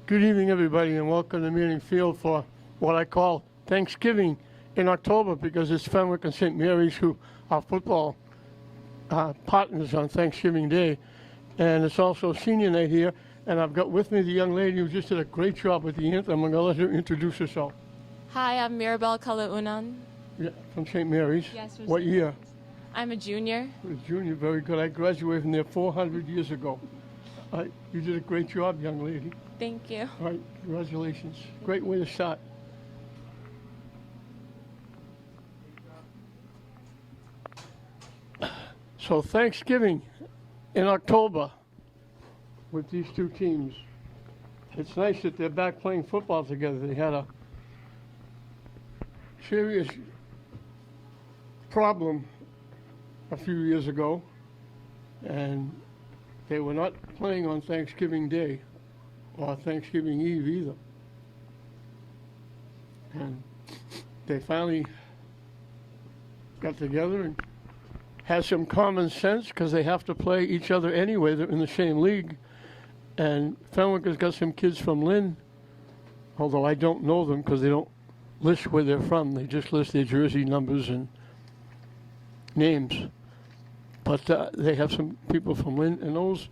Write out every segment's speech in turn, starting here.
Good evening, everybody, and welcome to Meeting Field for what I call Thanksgiving in October, because it's Fenwick and St. Mary's who are football partners on Thanksgiving Day. And it's also senior night here, and I've got with me the young lady who just did a great job with the anthem. I'm going to let her introduce herself. Hi, I'm Mirabel Kalaunan. Yeah, from St. Mary's. Yes, from What St. year? Mary's. I'm a junior. A junior, very good. I graduated from there 400 years ago. You did a great job, young lady. Thank you. All right, congratulations. Great way to start. So Thanksgiving in October with these two teams. It's nice that they're back playing football together. They had a serious problem a few years ago, and they were not playing on Thanksgiving Day or Thanksgiving Eve either. And they finally got together and had some common sense, because they have to play each other anyway. They're in the same league. And Fenwick has got some kids from Lynn, although I don't know them because they don't list where they're from. They just list their jersey numbers and names. But they have some people from Lynn, and those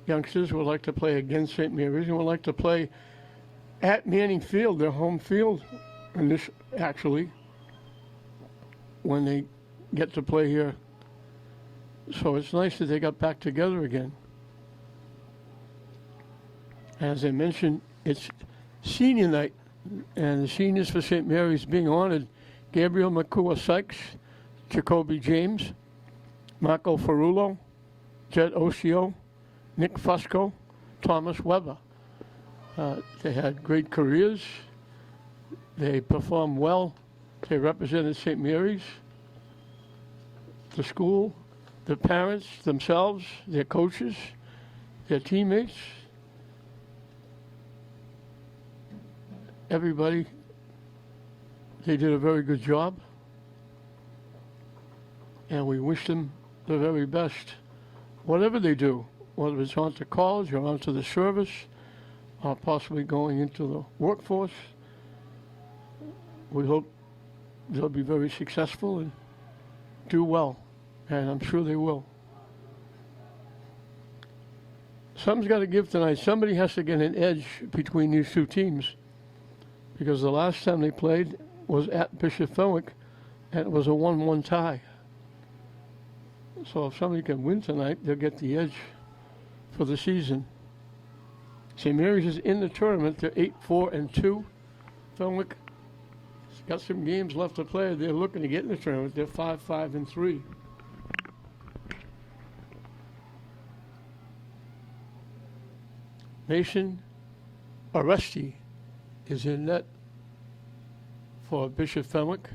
youngsters would like to play against St. Mary's and would like to play at Manning Field, their home field, and this actually, when they get to play here. So it's nice that they got back together again. As I mentioned, it's senior night, and the seniors for St. Mary's being honored: Gabriel McCool-Sykes, Jacoby James, Marco Ferrulo, Jed Osio, Nick Fusco, Thomas Weber. They had great careers. They performed well. They represented St. Mary's, the school, the parents themselves, their coaches, their teammates. Everybody, they did a very good job. And we wish them the very best, whatever they do, whether it's on to college or onto the service, or possibly going into the workforce. We hope they'll be very successful and do well, and I'm sure they will. Something's got to give tonight. Somebody has to get an edge between these two teams, because the last time they played was at Bishop Fenwick, and it was a 1-1 tie. So if somebody can win tonight, they'll get the edge for the season. St. Mary's is in the tournament. They're 8-4-2. Fenwick has got some games left to play. They're looking to get in the tournament. They're 5-5-3. Mason Aresti is in net for Bishop Fenwick.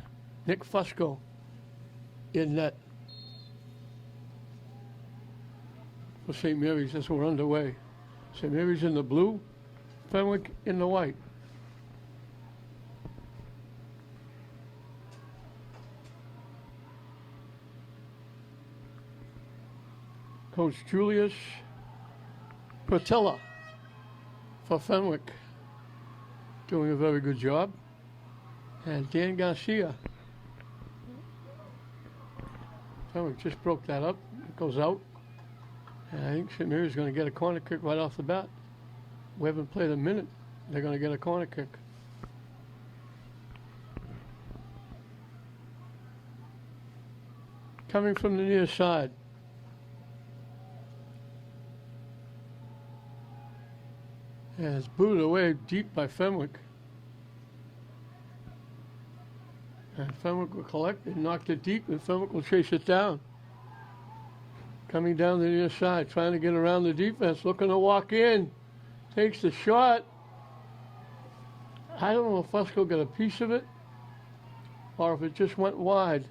Nick Fusco in net for St. Mary's as we're underway. St. Mary's in the blue, Fenwick in the white. Coach Julius Patella for Fenwick doing a very good job. And Dan Garcia. Fenwick just broke that up. It goes out. And I think St. Mary's is going to get a corner kick right off the bat. We haven't played a minute. They're going to get a corner kick. Coming from the near side. And it's booted away deep by Fenwick. And Fenwick will collect and knock it deep, and Fenwick will chase it down. Coming down the near side, trying to get around the defense, looking to walk in. Takes the shot. I don't know if Fusco got a piece of it or if it just went wide.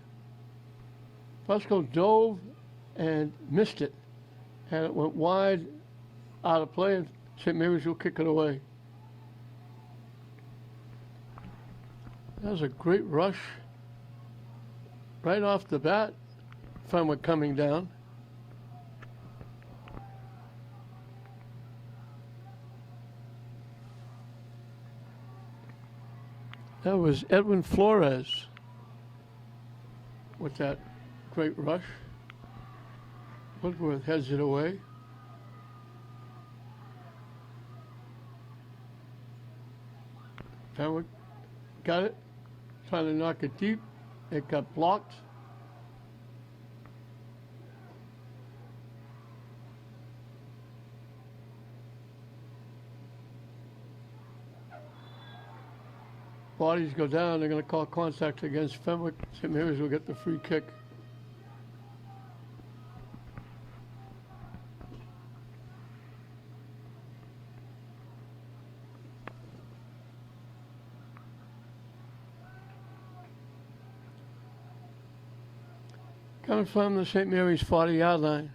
Fusco dove and missed it, and it went wide out of play, and St. Mary's will kick it away. That was a great rush right off the bat. Fenwick coming down. That was Edwin Flores with that great rush. Woodworth heads it away. Fenwick got it, trying to knock it deep. It got blocked. Bodies go down. They're going to call contact against Fenwick. St. Mary's will get the free kick. Coming from the St. Mary's 40-yard line.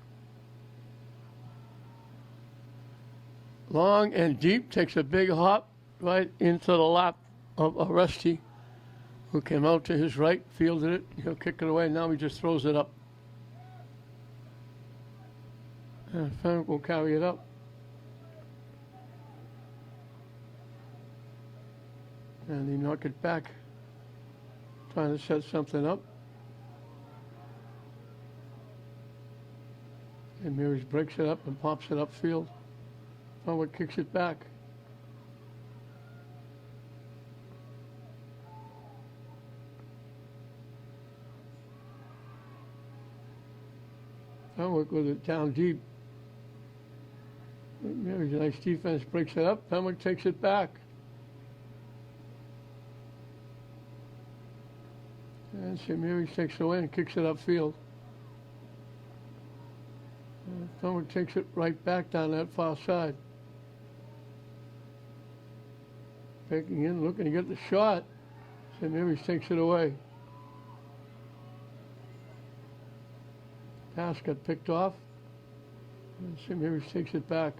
Long and deep, takes a big hop right into the lap of Rusty, who came out to his right, fielded it. He'll kick it away. Now he just throws it up. And Fenwick will carry it up. And he knock it back, trying to set something up. And Mary's breaks it up and pops it upfield. Fenwick kicks it back. Fenwick with it down deep. Mary's a nice defense, breaks it up. Fenwick takes it back. And St. Mary's takes it away and kicks it upfield. Fenwick takes it right back down that far side. Taking in, looking to get the shot. St. Mary's takes it away. Pass got picked off. And St. Mary's takes it back.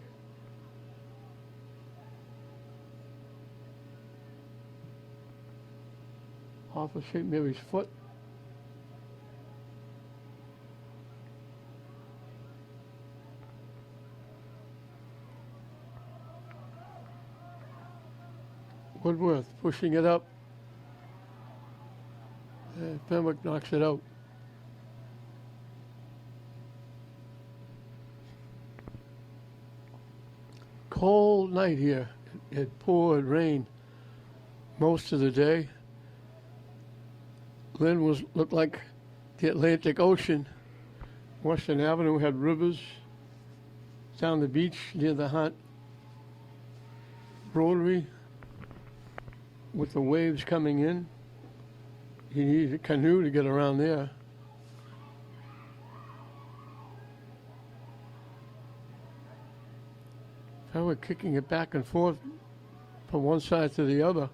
Off of St. Mary's foot. Woodworth pushing it up. And Fenwick knocks it out. Cold night here. It poured rain most of the day. Lynn looked like the Atlantic Ocean. Western Avenue had rivers down the beach near the Hunt. Rotary with the waves coming in. You need a canoe to get around there. Fenwick kicking it back and forth from one side to the other.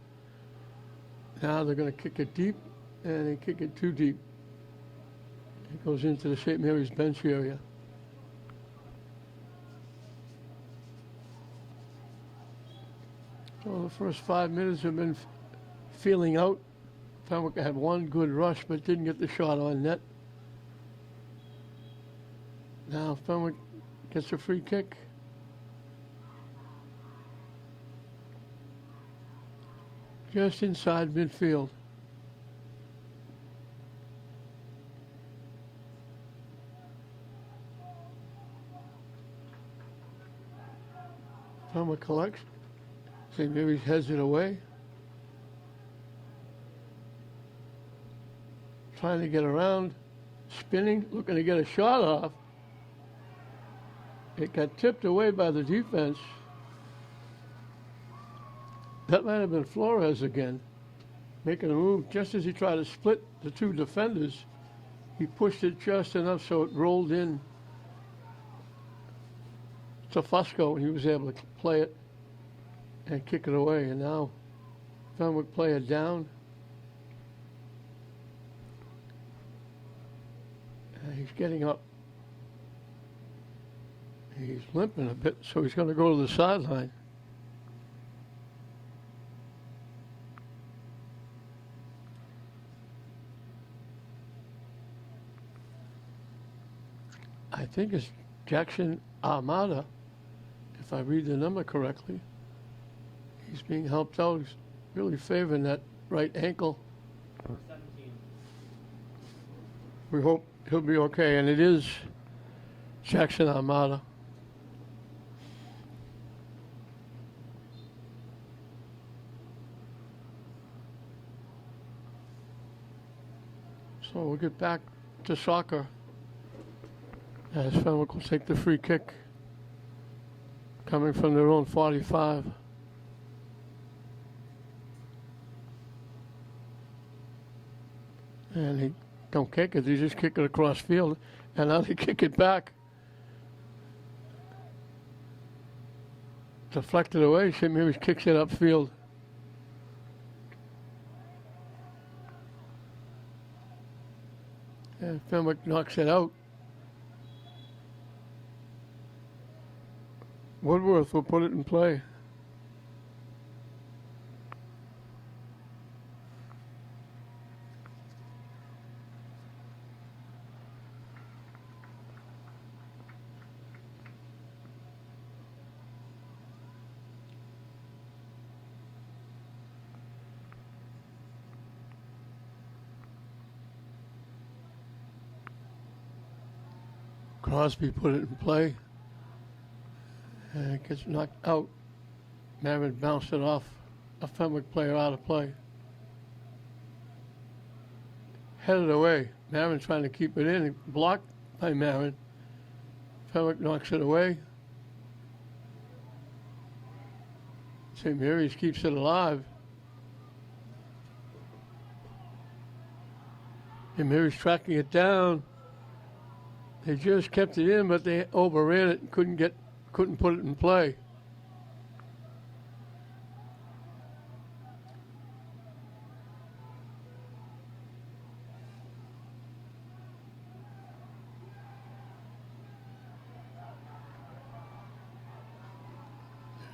Now they're going to kick it deep, and they kick it too deep. It goes into the St. Mary's bench area. Well, the first 5 minutes have been feeling out. Fenwick had one good rush, but didn't get the shot on net. Now Fenwick gets a free kick. Just inside midfield. Fenwick collects. St. Mary's heads it away. Trying to get around, spinning, looking to get a shot off. It got tipped away by the defense. That might have been Flores again, making a move just as he tried to split the two defenders. He pushed it just enough so it rolled in to Fusco, and he was able to play it and kick it away. And now Fenwick play it down. And he's getting up. He's limping a bit, so he's going to go to the sideline. I think it's Jackson Armada, if I read the number correctly. He's being helped out. He's really favoring that right ankle. We hope he'll be okay, and it is Jackson Armada. So we'll get back to soccer as Fenwick will take the free kick coming from their own 45. And he don't kick it, they just kick it across field, and now they kick it back. Deflected away, St. Mary's kicks it upfield. And Fenwick knocks it out. Woodworth will put it in play. Crosby put it in play, and it gets knocked out. Marin bounced it off a Fenwick player out of play. Headed away. Marin trying to keep it in, blocked by Marin. Fenwick knocks it away. St. Mary's keeps it alive. St. Mary's tracking it down. They just kept it in, but they overran it and couldn't put it in play.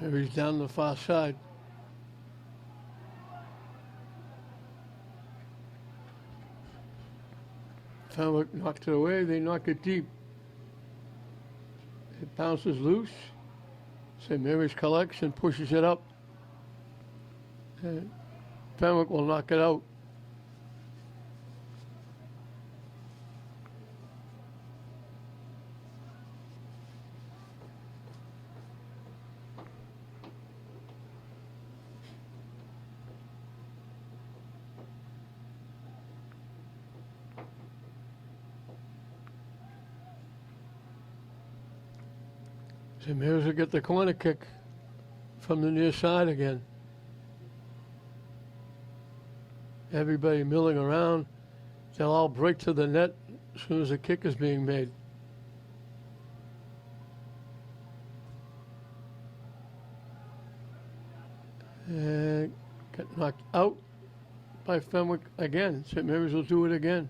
There he's down the far side. Fenwick knocked it away, they knock it deep. It bounces loose. St. Mary's collects and pushes it up. And Fenwick will knock it out. St. Mary's will get the corner kick from the near side again. Everybody milling around. They'll all break to the net as soon as the kick is being made. And get knocked out by Fenwick again. St. Mary's will do it again.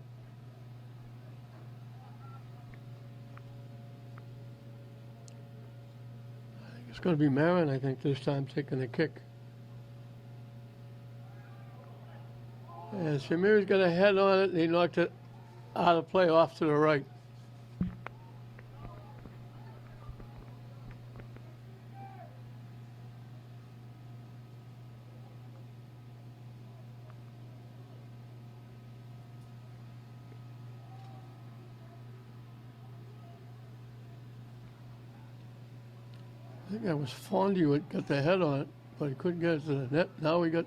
It's going to be Marin, I think, this time taking the kick. And St. Mary's got a head on it, and he knocked it out of play off to the right. I think that was Fondue that got the head on it, but he couldn't get it to the net. Now we got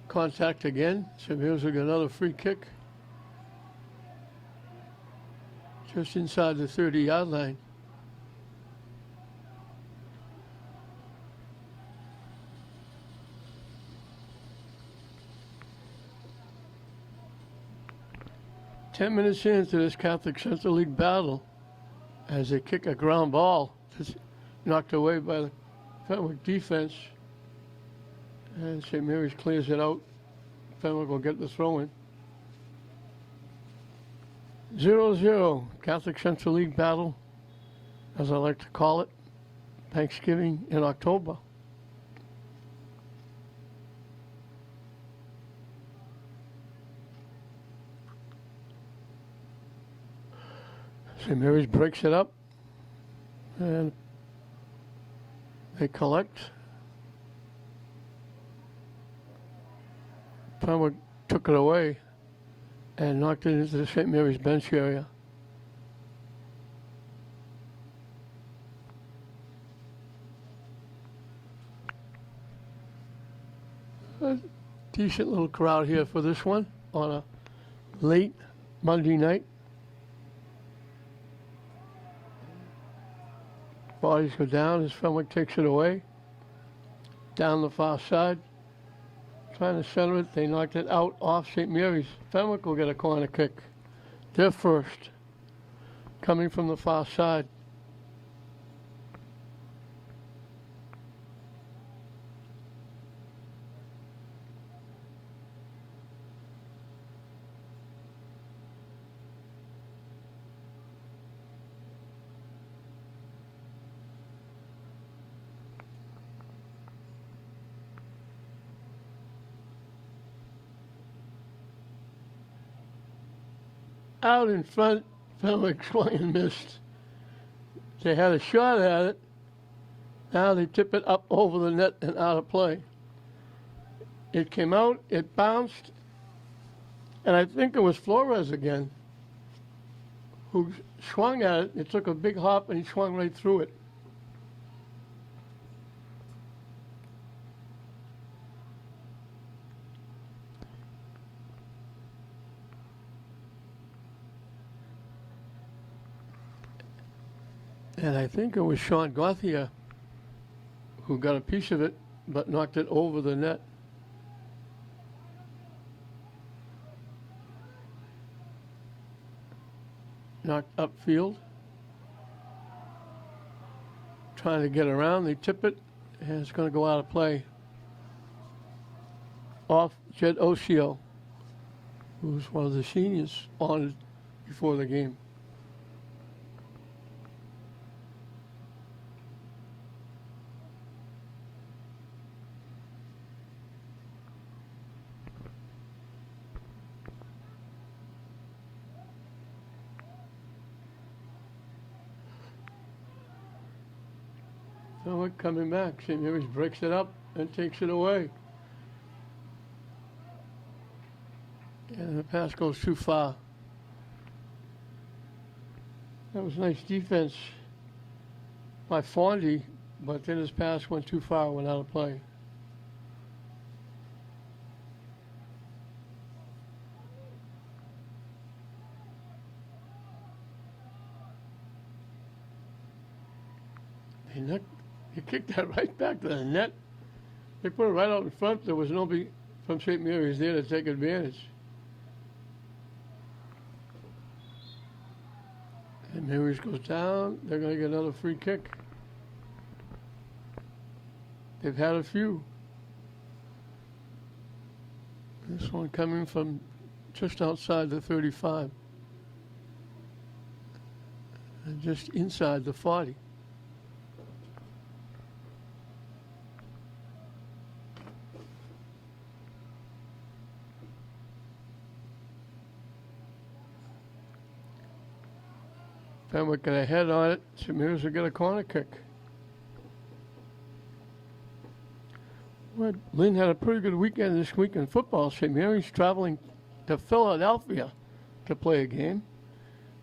contact again. St. Mary's will get another free kick. Just inside the 30-yard line. Ten minutes into this Catholic Central League battle, as they kick a ground ball that's knocked away by the Fenwick defense, and St. Mary's clears it out. Fenwick will get the throw in. 0-0, Catholic Central League battle, as I like to call it, Thanksgiving in October. St. Mary's breaks it up, and they collect. Fenwick took it away and knocked it into the St. Mary's bench area. A decent little crowd here for this one on a late Monday night. Bodies go down as Fenwick takes it away. Down the far side. Trying to center it. They knocked it out off St. Mary's. Fenwick will get a corner kick. They're first. Coming from the far side. Out in front, Fenwick swung and missed. They had a shot at it. Now they tip it up over the net and out of play. It came out, it bounced, and I think it was Flores again who swung at it. It took a big hop and he swung right through it. And I think it was Sean Gauthier who got a piece of it, but knocked it over the net. Knocked upfield. Trying to get around, they tip it, and it's going to go out of play. Off Jed Osio, who's one of the seniors honored before the game. Fenwick coming back. St. Mary's breaks it up and takes it away. And the pass goes too far. That was nice defense by Fondy, but then his pass went too far, went out of play. He kicked that right back to the net. They put it right out in front. There was nobody from St. Mary's there to take advantage. And Mary's goes down. They're going to get another free kick. They've had a few. This one coming from just outside the 35. And just inside the 40. Fenwick got a head on it. St. Mary's will get a corner kick. Well, Lynn had a pretty good weekend this week in football. St. Mary's traveling to Philadelphia to play a game.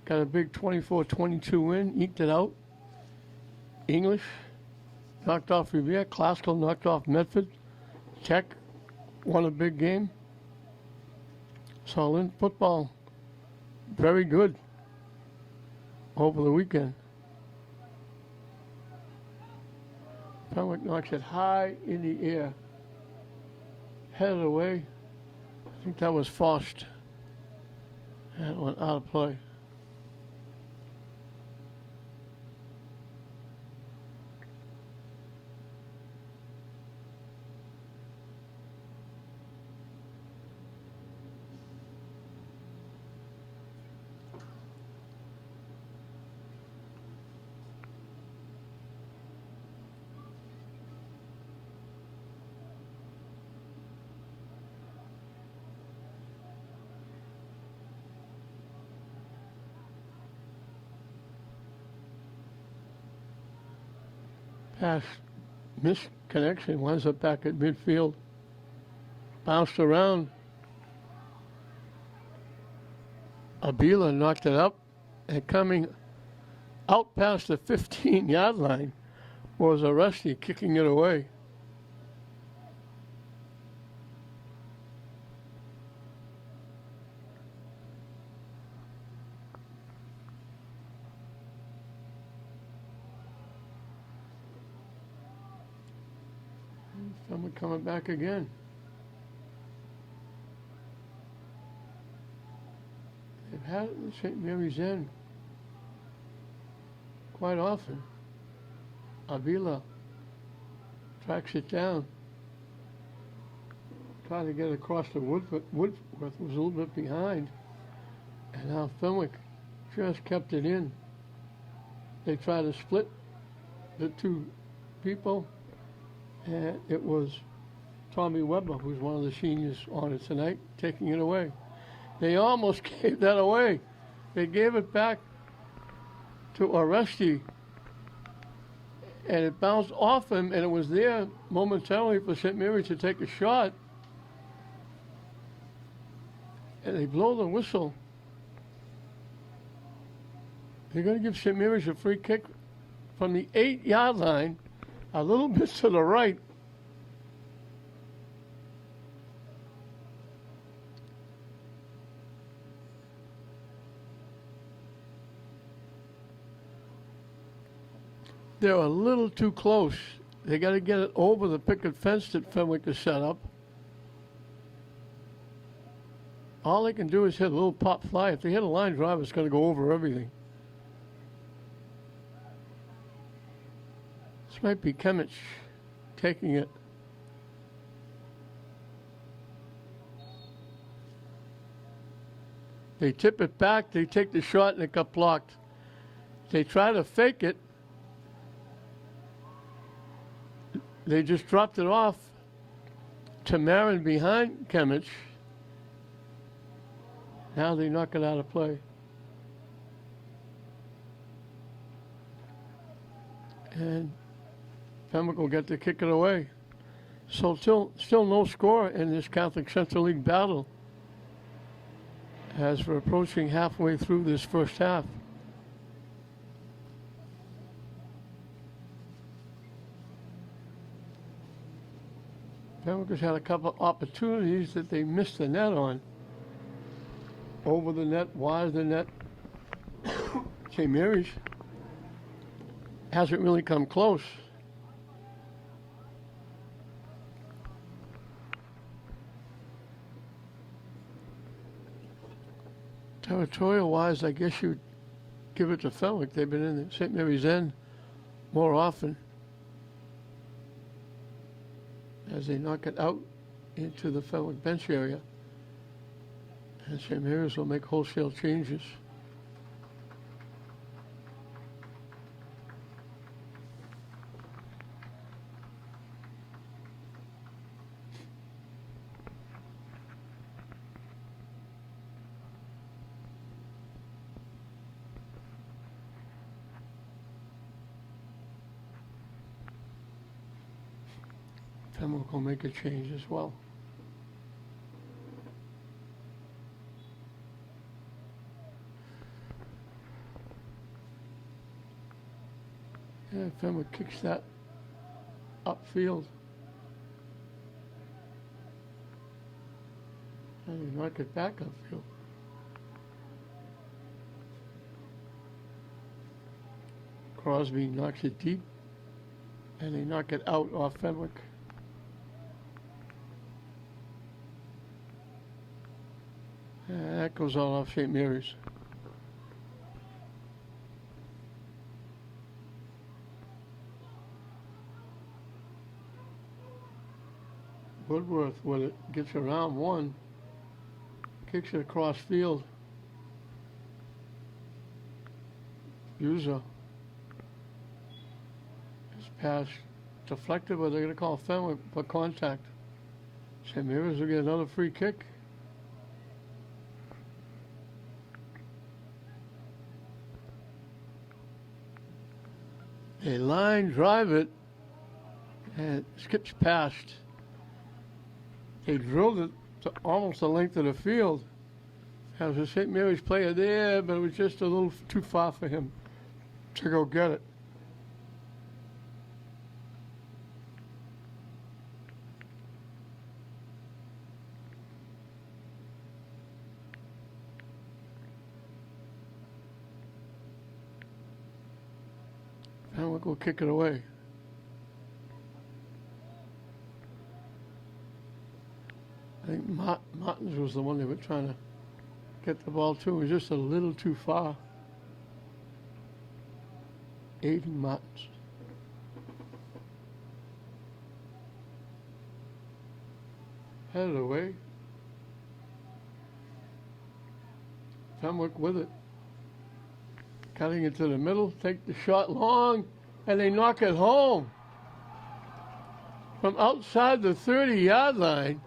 Got a big 24-22 win, eked it out. English knocked off Revere. Classical knocked off Medford. Tech won a big game. So Lynn football, very good over the weekend. Fenwick knocks it high in the air. Headed away. I think that was Faust. And it went out of play. Pass missed connection, winds up back at midfield. Bounced around. Abila knocked it up, and coming out past the 15-yard line was Aresti kicking it away. Someone coming back again. They've had it in St. Mary's End quite often. Avila tracks it down. Trying to get across to Woodworth was a little bit behind. And now Fenwick just kept it in. They tried to split the two people, and it was Tommy Weber, who's one of the seniors on it tonight, taking it away. They almost gave that away. They gave it back to Aresti, and it bounced off him, and it was there momentarily for St. Mary's to take a shot. And they blow the whistle. They're going to give St. Mary's a free kick from the 8-yard line, a little bit to the right. They're a little too close. They got to get it over the picket fence that Fenwick has set up. All they can do is hit a little pop fly. If they hit a line drive, it's going to go over everything. This might be Kimmich taking it. They tip it back, they take the shot, and it got blocked. They try to fake it. They just dropped it off to Marin behind Kimmich. Now they knock it out of play. And Fenwick will get to kick it away. So still no score in this Catholic Central League battle as we're approaching halfway through this first half. Fenwick has had a couple opportunities that they missed the net on. Over the net, wide the net. St. Mary's hasn't really come close. Territorial-wise, I guess you'd give it to Fenwick. They've been in the St. Mary's End more often as they knock it out into the Fenwick bench area. And St. Mary's will make wholesale changes. Fenwick will make a change as well. Yeah, Fenwick kicks that upfield. And they knock it back upfield. Crosby knocks it deep, and they knock it out off Fenwick. And that goes all off St. Mary's. Woodworth, when it gets around one, kicks it across field. User. His pass deflected, but they're going to call Fenwick for contact. St. Mary's will get another free kick. They line drive it, and it skips past. They drilled it to almost the length of the field, There was a St. Mary's player there, but it was just a little too far for him to go get it. Fenwick will kick it away. I think Martins was the one they were trying to get the ball to. It was just a little too far. Aiden Martins. Headed away. Fenwick with it. Cutting it to the middle, take the shot long, and they knock it home. From outside the 30-yard line.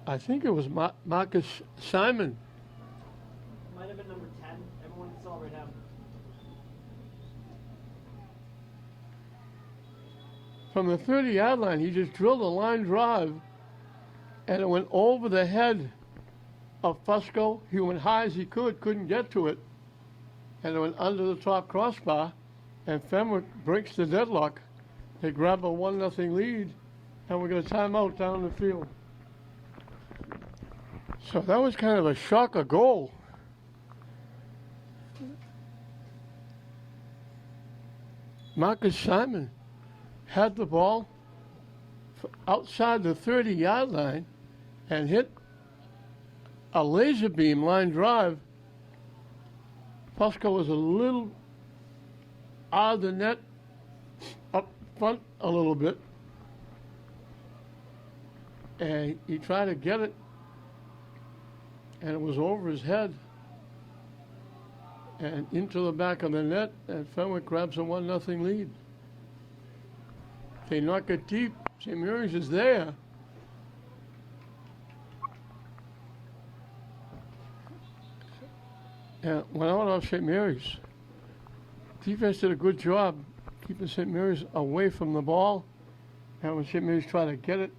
I think it was Marcus Simon. Might have been number 10. Everyone can celebrate him. From the 30-yard line, he just drilled a line drive, and it went over the head of Fusco. He went high as he could, couldn't get to it, and it went under the top crossbar, and Fenwick breaks the deadlock. They grab a 1-0 lead, and we got a timeout down the field. So that was kind of a shocker goal. Marcus Simon had the ball outside the 30-yard line and hit a laser beam line drive. Fusco was a little out of the net, up front a little bit, and he tried to get it, and it was over his head and into the back of the net, and Fenwick grabs a 1-0 lead. They knock it deep. St. Mary's is there. And when I went off St. Mary's, defense did a good job keeping St. Mary's away from the ball. And when St. Mary's tried to get it,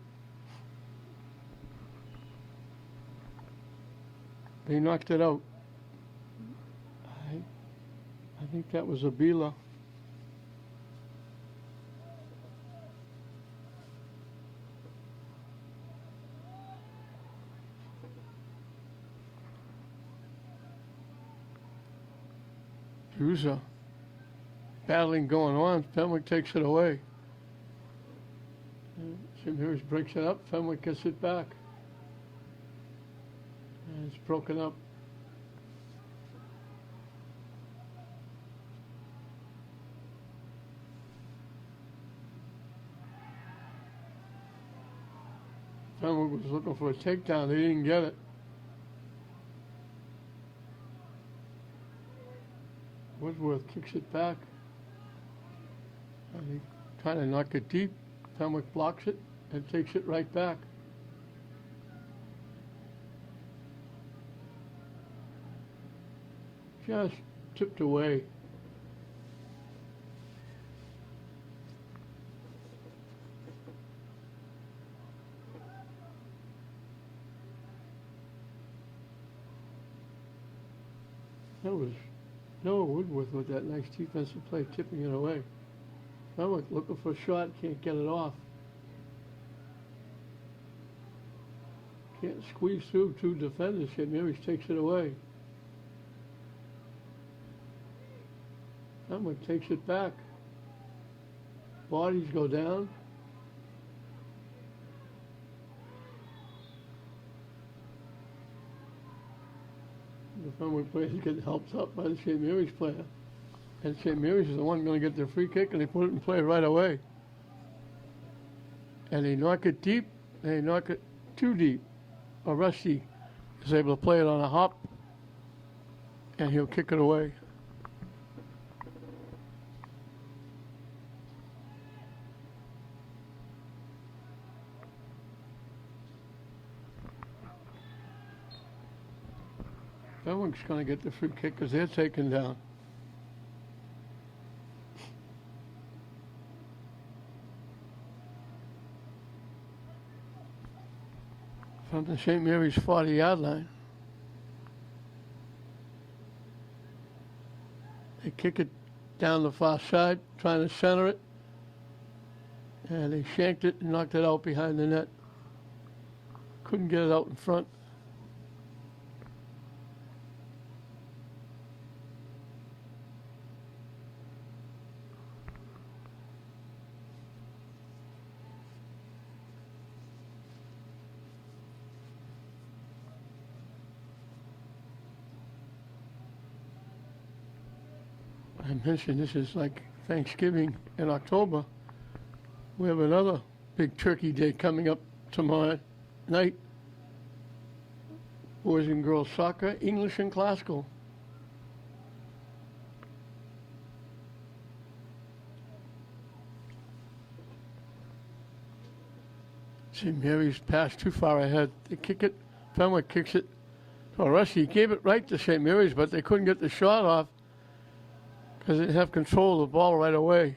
they knocked it out. I think that was Abila. There's battling going on. Fenwick takes it away. St. Mary's breaks it up. Fenwick gets it back. And it's broken up. Fenwick was looking for a takedown. They didn't get it. Woodworth kicks it back. And he trying to knock it deep. Fenwick blocks it and takes it right back. Just tipped away. That was Noah Woodworth with that nice defensive play, tipping it away. Fenwick looking for a shot, can't get it off. Can't squeeze through two defenders. St. Mary's takes it away. Fenwick takes it back. Bodies go down. The Fenwick player is getting helped up by the St. Mary's player. And St. Mary's is the one going to get their free kick, and they put it in play right away. And they knock it deep, and they knock it too deep. Rusty is able to play it on a hop, and he'll kick it away. Fenwick's going to get the free kick because they're taken down. on the St. Mary's 40-yard line. They kick it down the far side, trying to center it. And they shanked it and knocked it out behind the net. Couldn't get it out in front. I mentioned this is like Thanksgiving in October. We have another big turkey day coming up tomorrow night. Boys and girls soccer, English and classical. St. Mary's passed too far ahead. They kick it. Fenwick kicks it. So Rusty gave it right to St. Mary's, but they couldn't get the shot off because they didn't have control of the ball right away.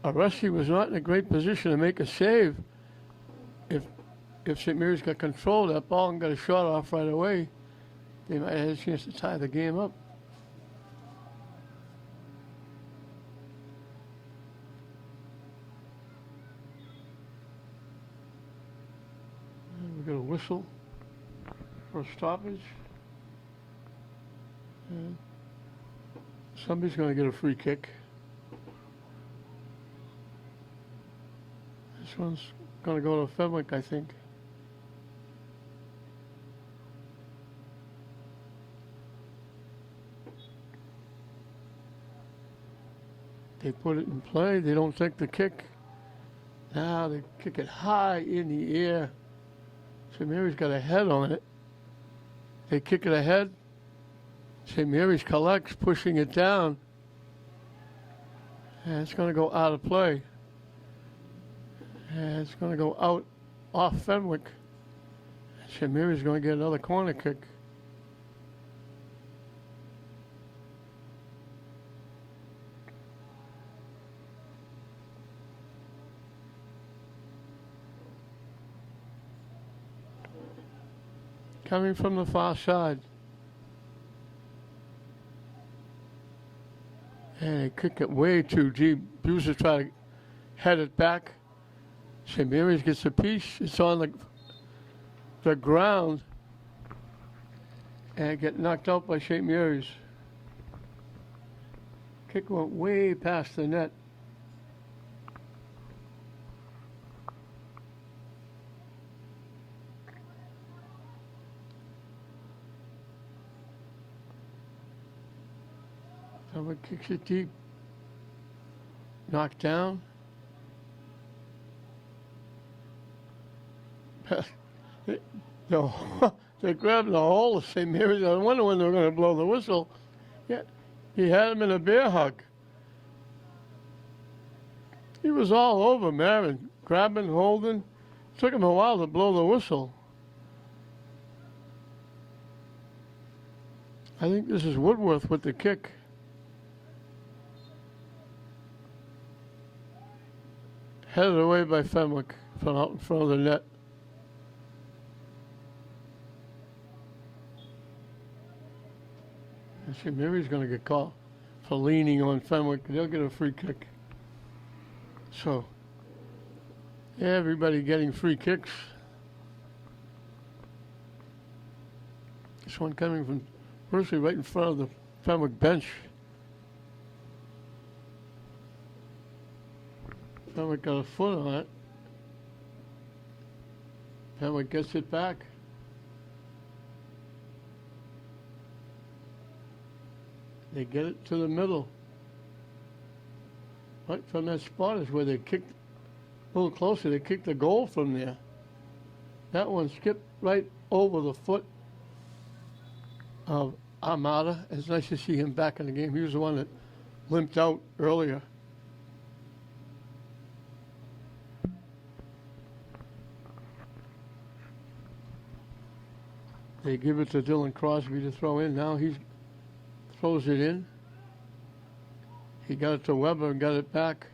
Rusty was not in a great position to make a save. If St. Mary's got control of that ball and got a shot off right away, they might have had a chance to tie the game up. And we got a whistle for a stoppage. And somebody's going to get a free kick. This one's going to go to Fenwick, I think. They put it in play. They don't take the kick. Now they kick it high in the air. St. Mary's got a head on it. They kick it ahead. St. Mary's collects, pushing it down. And it's going to go out of play. And it's going to go out off Fenwick. St. Mary's going to get another corner kick. Coming from the far side. And they kick it way too deep. Buser try to head it back. St. Mary's gets a piece. It's on the ground. And get knocked out by St. Mary's. Kick went way past the net. Someone kicks it deep. Knocked down. They're grabbing the hole of St. Mary's. I wonder when they're going to blow the whistle. Yeah, he had him in a bear hug. He was all over Marin, grabbing, holding. Took him a while to blow the whistle. I think this is Woodworth with the kick. Headed away by Fenwick from out in front of the net. And St. Mary's going to get caught for leaning on Fenwick. They'll get a free kick. So, everybody getting free kicks. This one coming from virtually right in front of the Fenwick bench. Fenwick got a foot on it. Fenwick gets it back. They get it to the middle. Right from that spot is where they kicked, a little closer, they kicked the goal from there. That one skipped right over the foot of Armada. It's nice to see him back in the game. He was the one that limped out earlier. They give it to Dylan Crosby to throw in. Now he throws it in. He got it to Weber and got it back.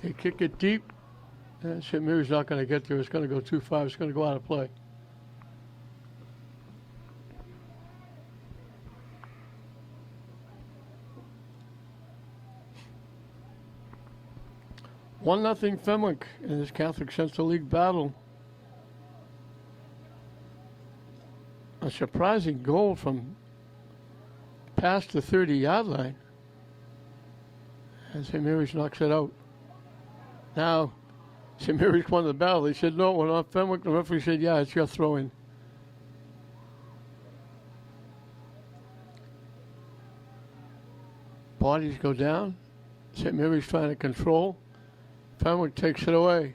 They kick it deep. And St. Mary's not going to get there. It's going to go too far. It's going to go out of play. One nothing Fenwick in this Catholic Central League battle. A surprising goal from past the 30-yard line. And St. Mary's knocks it out. Now, St. Mary's won the battle. They said, no, we're not Fenwick. The referee said, yeah, it's your throw-in. Bodies go down. St. Mary's trying to control. Fenwick takes it away.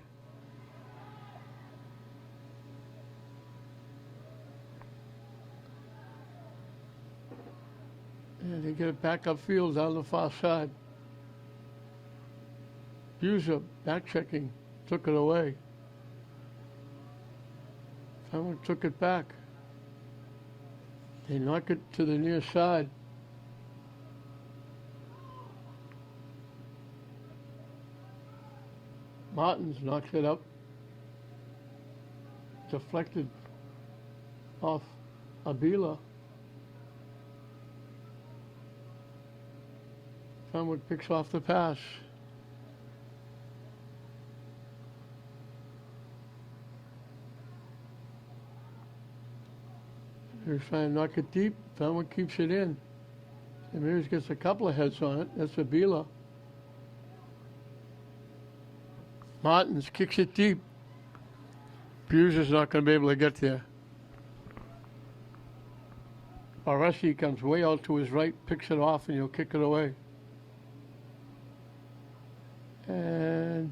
And they get it back upfield down the far side. Buser back checking, took it away. Fenwick took it back. They knock it to the near side. Martins knocks it up. Deflected off Abila. Fenwick picks off the pass. He's trying to knock it deep. Fenwick keeps it in. And Mears gets a couple of heads on it. That's Abila. Martins kicks it deep. Buser's not going to be able to get there. Aresi comes way out to his right, picks it off, and he'll kick it away. And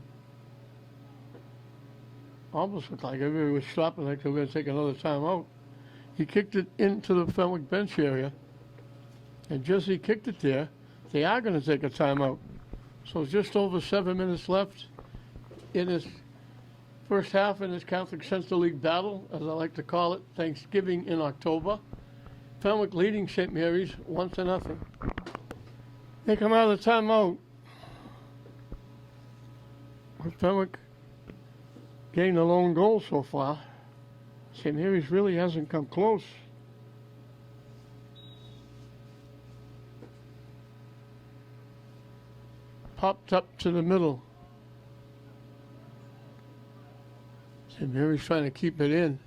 almost looked like everybody was stopping, like they were going to take another timeout. He kicked it into the Fenwick bench area. And just as he kicked it there, they are going to take a timeout. So just over 7 minutes left in this first half in this Catholic Central League battle, as I like to call it, Thanksgiving in October. Fenwick leading St. Mary's 1-0. They come out of the timeout. Fenwick getting the lone goal so far. St. Mary's really hasn't come close. Popped up to the middle. St. Mary's trying to keep it in.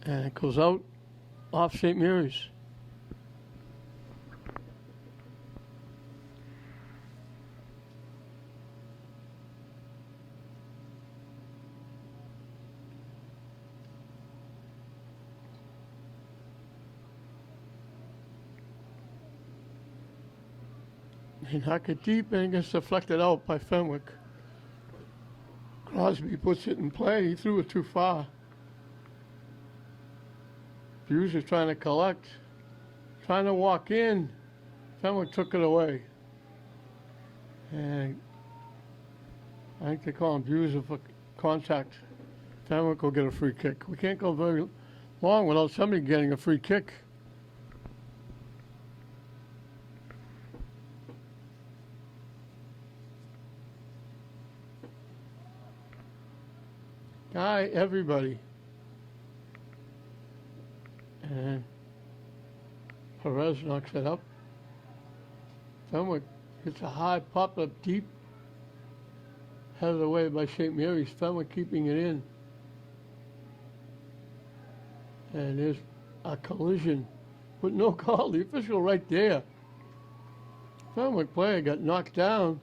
And it goes out off St. Mary's. They knock it deep and it gets deflected out by Fenwick. Crosby puts it in play. He threw it too far. Buser trying to collect. Trying to walk in. Fenwick took it away. And I think they call him Buser for contact. Fenwick will get a free kick. We can't go very long without somebody getting a free kick. Guy, everybody. And Perez knocks it up. Fenwick hits a high pop up deep. Headed away by St. Mary's. Fenwick keeping it in. And there's a collision with no call. The official right there. Fenwick player got knocked down.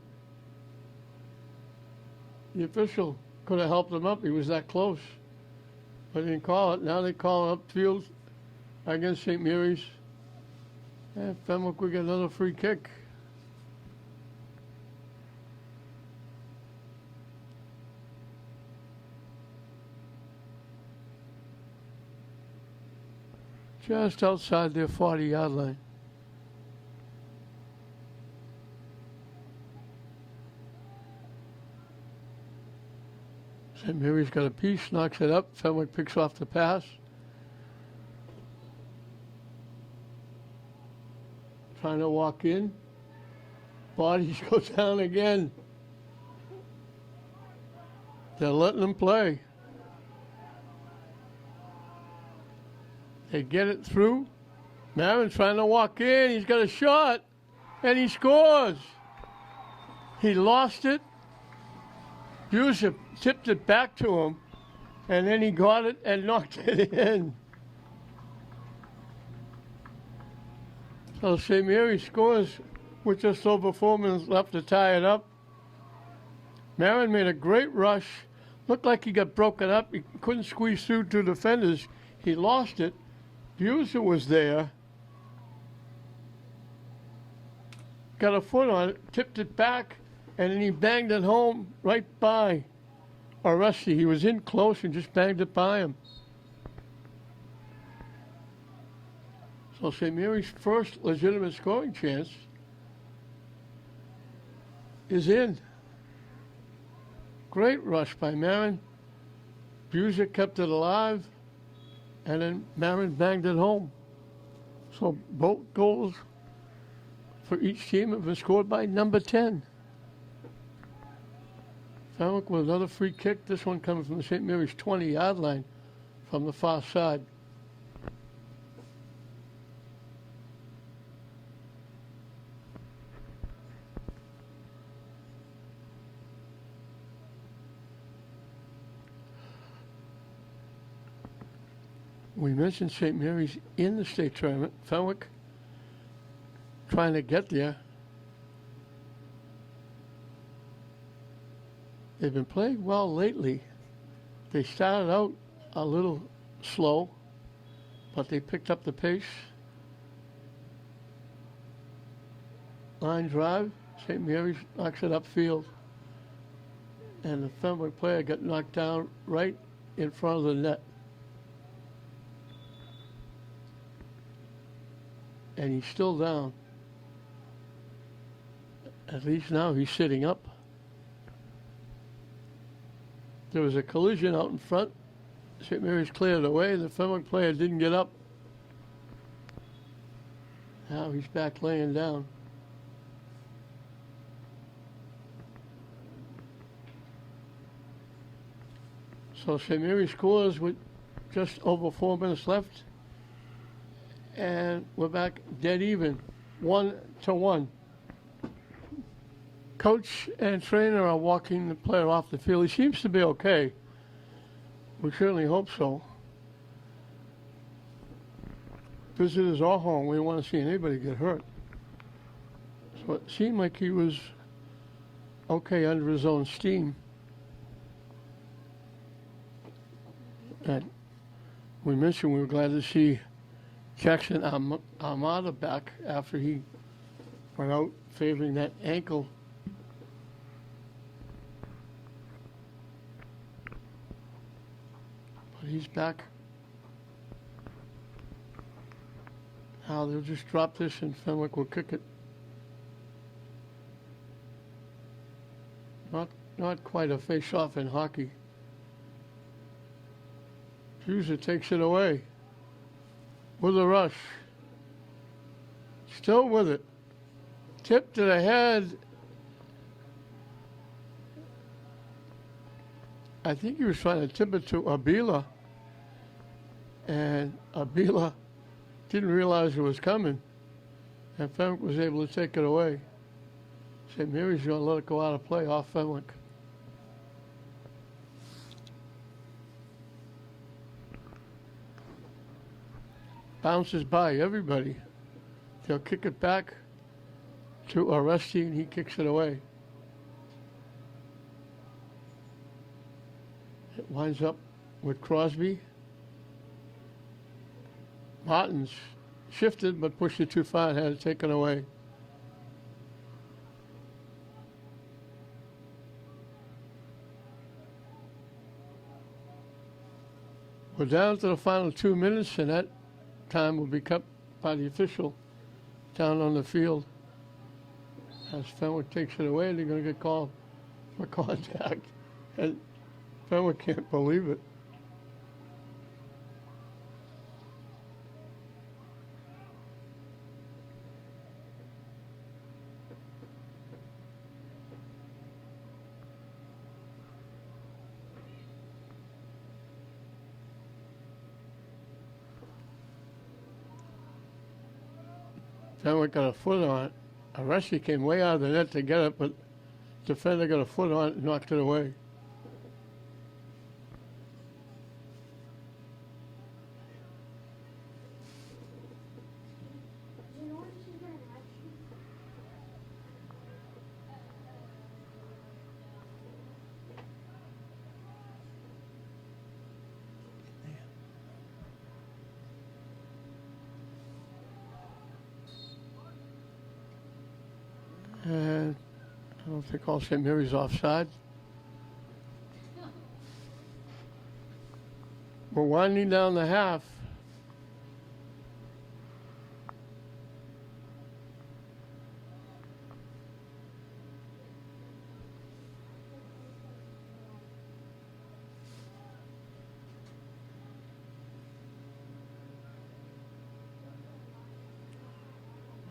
The official could have helped him up. He was that close. But they didn't call it. Now they call it upfield against St. Mary's. And Fenwick will get another free kick. Just outside their 40-yard line. St. Mary's got a piece, knocks it up. Fenwick picks off the pass. Trying to walk in. Bodies go down again. They're letting him play. They get it through. Marin's trying to walk in. He's got a shot, and he scores. He lost it. Buser tipped it back to him, and then he got it and knocked it in. So St. Mary scores with just over 4 minutes left to tie it up. Marin made a great rush. Looked like he got broken up. He couldn't squeeze through two defenders. He lost it. Buser was there. Got a foot on it, tipped it back, and then he banged it home right by Oresti. He was in close and just banged it by him. So St. Mary's first legitimate scoring chance is in. Great rush by Marin. Buser kept it alive, and then Marin banged it home. So both goals for each team have been scored by number 10. Fenwick with another free kick, this one coming from the St. Mary's 20-yard line from the far side. We mentioned St. Mary's in the state tournament. Fenwick trying to get there. They've been playing well lately. They started out a little slow, but they picked up the pace. Line drive, St. Mary's knocks it upfield, and the Fenwick player got knocked down right in front of the net. And he's still down. At least now he's sitting up. There was a collision out in front. St. Mary's cleared away. The Fenwick player didn't get up. Now he's back laying down. So St. Mary's scores with just over 4 minutes left. And we're back dead even, 1-1. Coach and trainer are walking the player off the field. He seems to be okay. We certainly hope so. Visitors are home. We don't want to see anybody get hurt. So it seemed like he was okay under his own steam. And we mentioned we were glad to see Jackson Armada back after he went out favoring that ankle. But he's back. Now they'll just drop this and Fenwick will kick it. Not quite a face-off in hockey. Buser takes it away with a rush. Still with it. Tip to the head. I think he was trying to tip it to Abila. And Abila didn't realize it was coming. And Fenwick was able to take it away. St. Mary's going to let it go out of play off Fenwick. Bounces by everybody. They'll kick it back to Oresti, and he kicks it away. It winds up with Crosby. Martins shifted, but pushed it too far and had it taken away. We're down to the final 2 minutes, and that time will be cut by the official down on the field. As Fenwick takes it away, they're going to get called for contact. And Fenwick can't believe it. Fenwick got a foot on it. Aresti came way out of the net to get it, but defender got a foot on it and knocked it away. And I don't think all St. Mary's offside. We're winding down the half.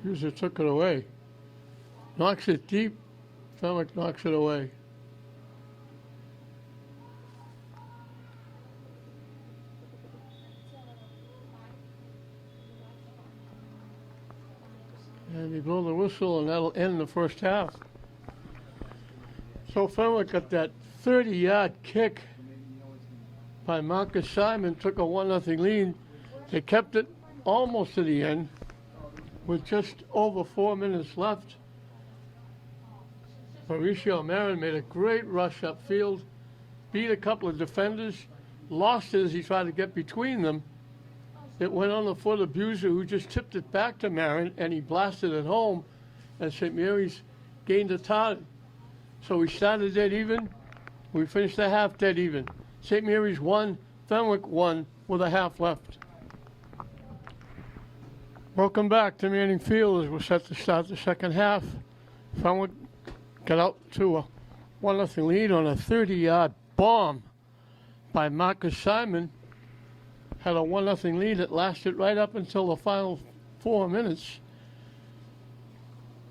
User took it away. Knocks it deep. Fenwick knocks it away. And they blow the whistle, and that'll end the first half. So Fenwick got that 30-yard kick by Marcus Simon, took a 1-0 lead. They kept it almost to the end with just over 4 minutes left. Mauricio Marin made a great rush upfield, beat a couple of defenders, lost it as he tried to get between them. It went on the foot of Buser, who just tipped it back to Marin, and he blasted it home, and St. Mary's gained a tie. So we started dead even. We finished the half dead even. St. Mary's won, Fenwick won with a half left. Welcome back to Manning Field as we're set to start the second half. Fenwick got out to a 1-0 lead on a 30-yard bomb by Marcus Simon. Had a 1-0 lead that lasted right up until the final 4 minutes.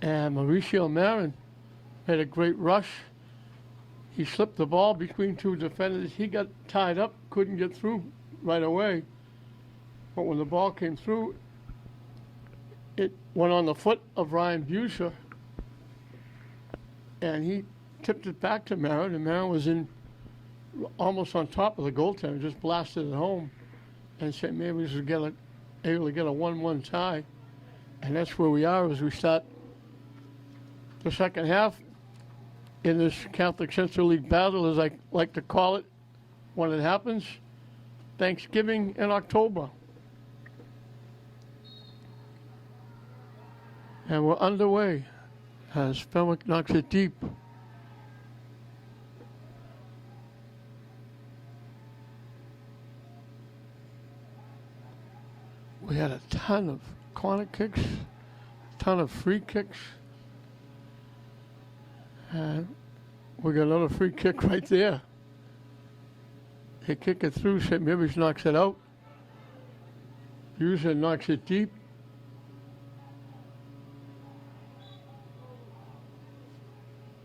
And Mauricio Marin made a great rush. He slipped the ball between two defenders. He got tied up, couldn't get through right away. But when the ball came through, it went on the foot of Ryan Buser. And he tipped it back to Marin, and Marin was in almost on top of the goaltender, just blasted it home. And St. Mary's was able to get a 1-1 tie. And that's where we are as we start the second half in this Catholic Central League battle, as I like to call it when it happens, Thanksgiving in October. And we're underway as Fenwick knocks it deep. We had a ton of corner kicks, a ton of free kicks. And we got another free kick right there. They kick it through, St. Mary's knocks it out. Buser knocks it deep.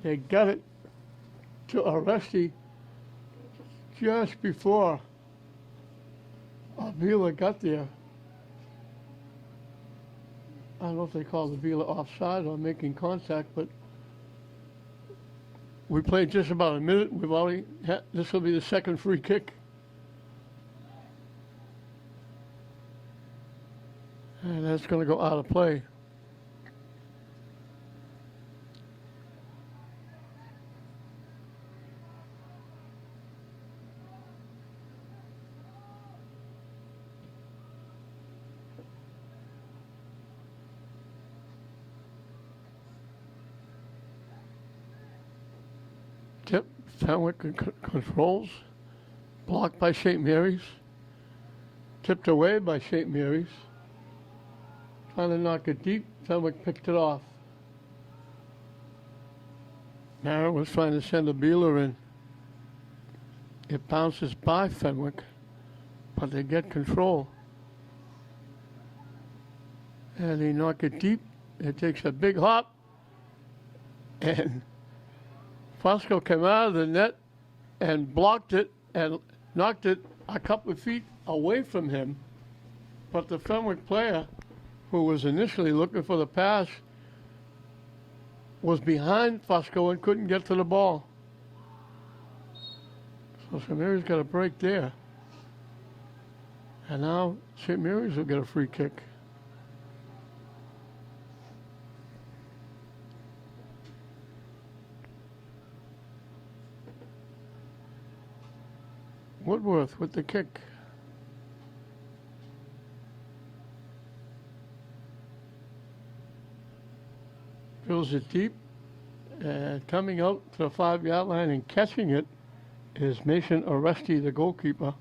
They got it to Aresti just before Avila got there. I don't know if they called Avila offside or making contact, but we played just about a minute. We've already had, this will be the second free kick. And that's going to go out of play. Tip, Fenwick controls, blocked by St. Mary's, tipped away by St. Mary's, trying to knock it deep, Fenwick picked it off. Marin was trying to send a Beeler in. It bounces by Fenwick, but they get control. And they knock it deep, it takes a big hop, and Fosco came out of the net and blocked it and knocked it a couple of feet away from him. But the Fenwick player who was initially looking for the pass, was behind Fusco and couldn't get to the ball. So St. Mary's got a break there. And now St. Mary's will get a free kick. Woodworth with the kick. Drills it deep, and coming out to the 5-yard line and catching it is Mason Oresti, the goalkeeper.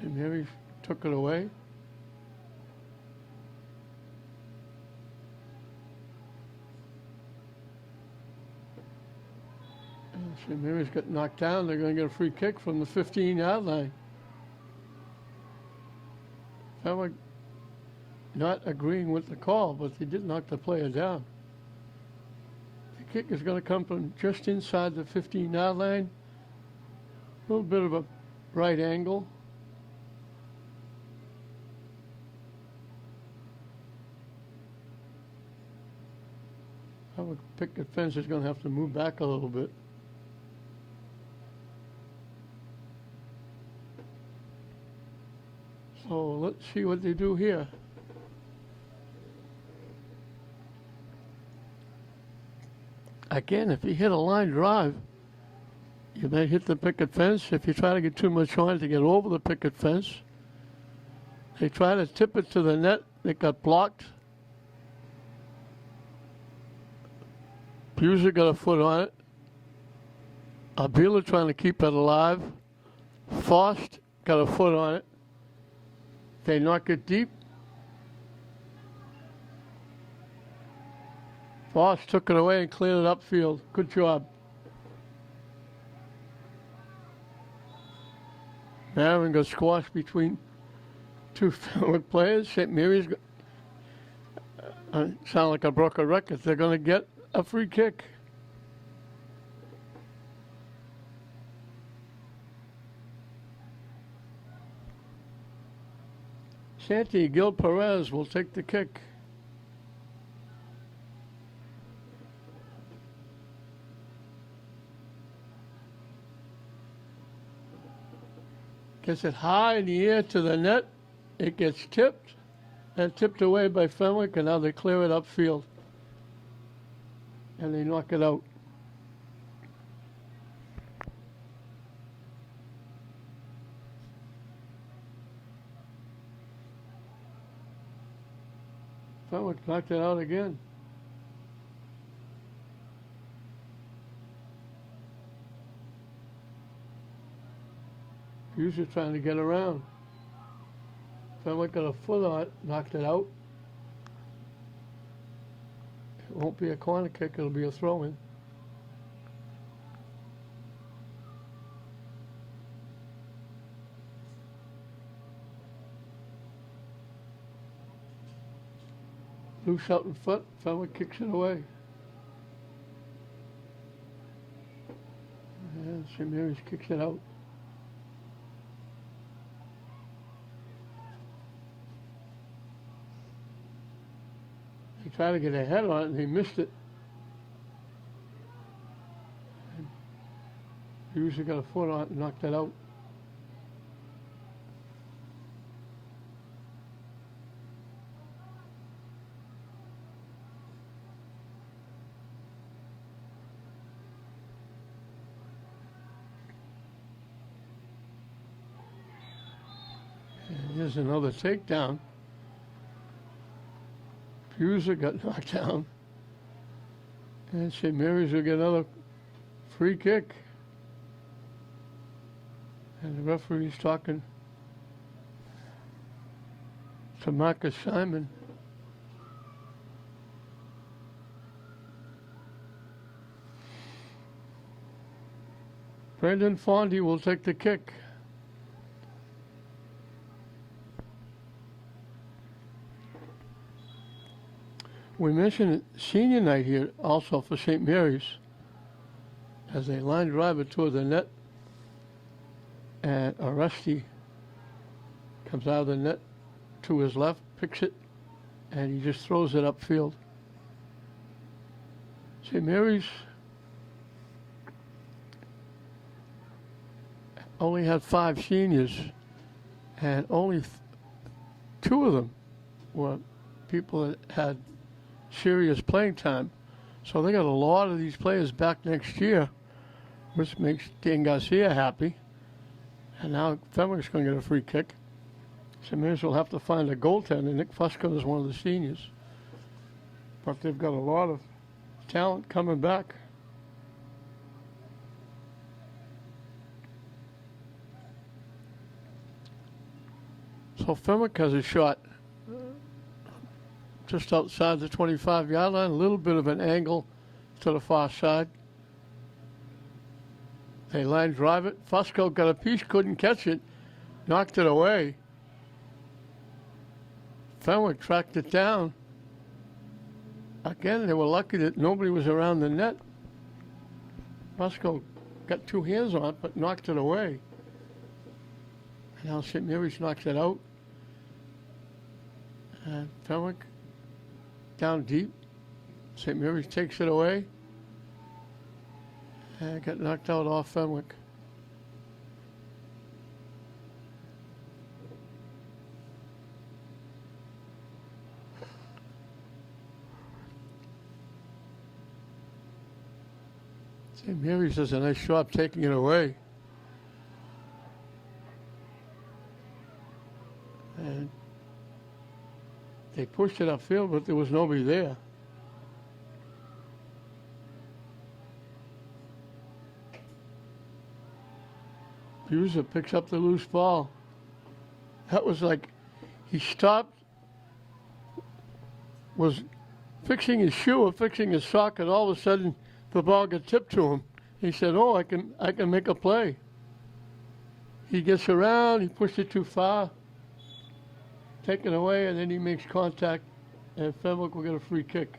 St. Mary's took it away. And St. Mary's got knocked down. They're going to get a free kick from the 15-yard line. Fenwick not agreeing with the call, but they did knock the player down. The kick is going to come from just inside the 15-yard line. A little bit of a right angle. Fenwick picket fence is going to have to move back a little bit. So let's see what they do here. Again, if you hit a line drive, you may hit the picket fence. If you try to get too much on it to get over the picket fence, they try to tip it to the net. It got blocked. Buser got a foot on it. Abila trying to keep it alive. Faust got a foot on it. They knock it deep. Faust took it away and cleared it upfield. Good job. Marin got squashed between two Fenwick players. St. Mary's sound like I broke a record. They're going to get a free kick. Santi Gil Perez will take the kick. Gets it high in the air to the net. It gets tipped and tipped away by Fenwick, and now they clear it upfield. And they knock it out. Fenwick knocked it out again. Buser trying to get around. Fenwick got a foot on it, knocked it out. It won't be a corner kick, it'll be a throw-in. Loose out in foot, Fenwick kicks it away. And St. Mary's kicks it out. They tried to get a head on it and they missed it. Buser got a foot on it and knocked it out. Here's another takedown. Buser got knocked down. And St. Mary's will get another free kick. And the referee's talking to Marcus Simon. Brendan Fondy will take the kick. We mentioned senior night here also for St. Mary's as they line drive it toward the net. and Rusty comes out of the net to his left, picks it, and he just throws it upfield. St. Mary's only had 5 seniors, and only 2 of them were people that had serious playing time. So they got a lot of these players back next year, which makes Dan Garcia happy. And now Fenwick's going to get a free kick. St. Mary's will have to find a goaltender. Nick Fusco is one of the seniors. But they've got a lot of talent coming back. So Fenwick has a shot just outside the 25-yard line, a little bit of an angle to the far side. They line drive it. Fusco got a piece, couldn't catch it, knocked it away. Fenwick tracked it down. Again, they were lucky that nobody was around the net. Fusco got 2 hands on it, but knocked it away. And now St. Mary's knocks it out. And Fenwick down deep. St. Mary's takes it away. And got knocked out off Fenwick. St. Mary's does a nice job taking it away. And they pushed it upfield, but there was nobody there. Buser picks up the loose ball. That was like, he stopped, was fixing his shoe or fixing his sock, and all of a sudden the ball got tipped to him. He said, "Oh, I can make a play." He gets around, he pushed it too far, taken away, and then he makes contact, and Fenwick will get a free kick.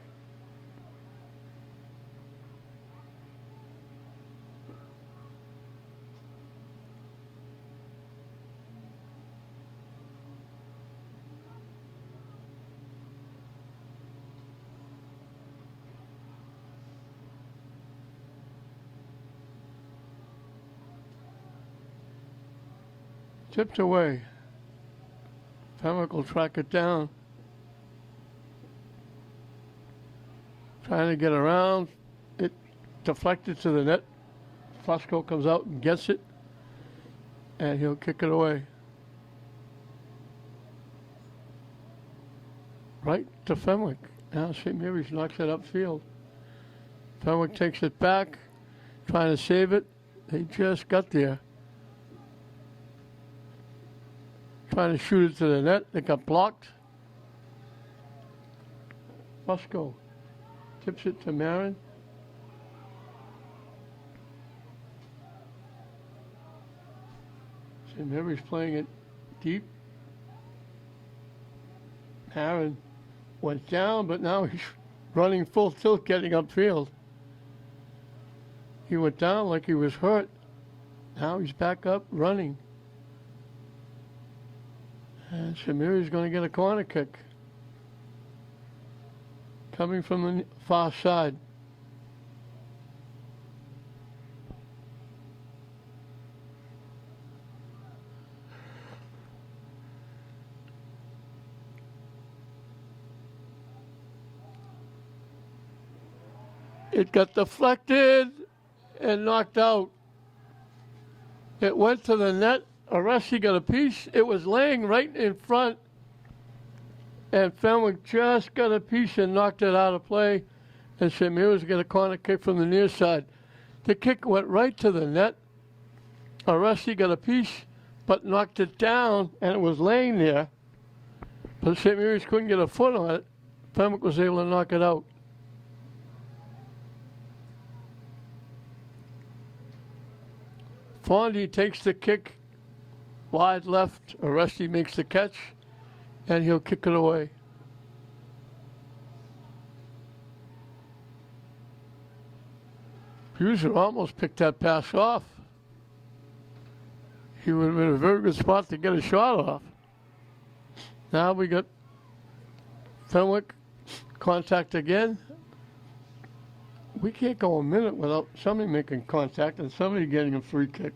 Tipped away. Fenwick will track it down. Trying to get around. It deflected to the net. Fusco comes out and gets it. And he'll kick it away. Right to Fenwick. Now St. Mary's knocks it upfield. Fenwick takes it back. Trying to save it. They just got there. Trying to shoot it to the net. It got blocked. Fusco tips it to Marin. St. Mary's playing it deep. Marin went down, but now he's running full tilt getting upfield. He went down like he was hurt. Now he's back up running. And Shamiri's going to get a corner kick. Coming from the far side. It got deflected and knocked out. It went to the net. Arresti got a piece. It was laying right in front. And Fenwick just got a piece and knocked it out of play. And St. Mary's got a corner kick from the near side. The kick went right to the net. Arresti got a piece, but knocked it down, and it was laying there. But St. Mary's couldn't get a foot on it. Fenwick was able to knock it out. Fondy takes the kick wide left. Arresti makes the catch, and he'll kick it away. Buser almost picked that pass off. he would have been a very good spot to get a shot off. Now we got Fenwick contact again. We can't go a minute without somebody making contact and somebody getting a free kick.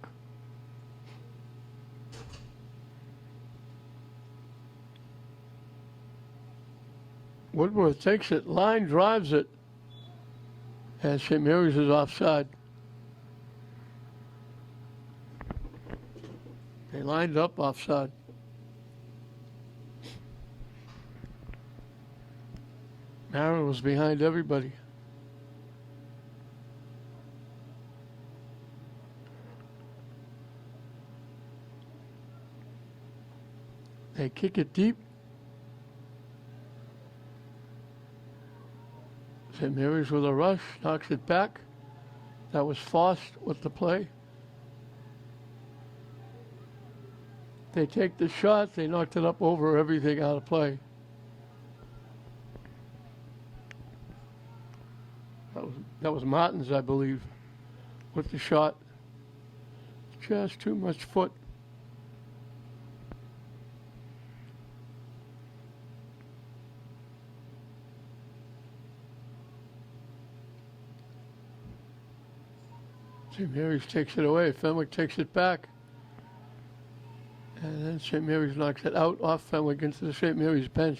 Woodworth takes it, line drives it, and St. Mary's is offside. They lined up offside. Marin was behind everybody. They kick it deep. St. Mary's with a rush, knocks it back. That was Faust with the play. They take the shot, they knocked it up over everything out of play. That was Martins, I believe, with the shot. Just too much foot. St. Mary's takes it away. Fenwick takes it back. And then St. Mary's knocks it out off Fenwick into the St. Mary's bench.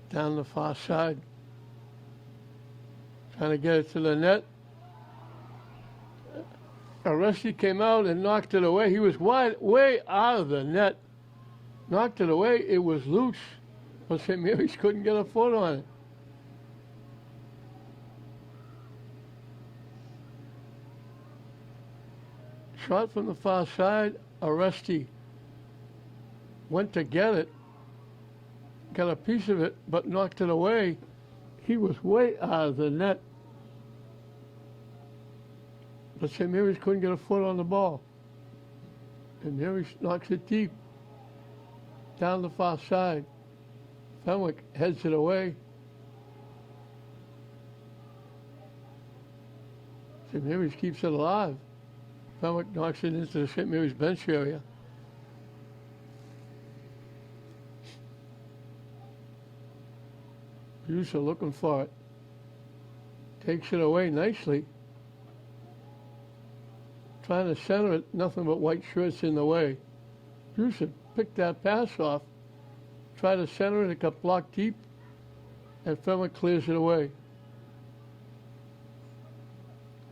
Down the far side. Trying to get it to the net. Aresti came out and knocked it away. He was way out of the net. Knocked it away. It was loose. But St. Mary's couldn't get a foot on it. Shot from the far side. Aresti went to get it. Got a piece of it, but knocked it away. He was way out of the net. But St. Mary's couldn't get a foot on the ball. And Mary's knocks it deep. Down the far side. Fenwick heads it away. St. Mary's keeps it alive. Fenwick knocks it into the St. Mary's bench area. Producer looking for it. Takes it away nicely. Trying to center it, nothing but white shirts in the way. Producer picked that pass off. Tried to center it, it got blocked deep. And Fenwick clears it away.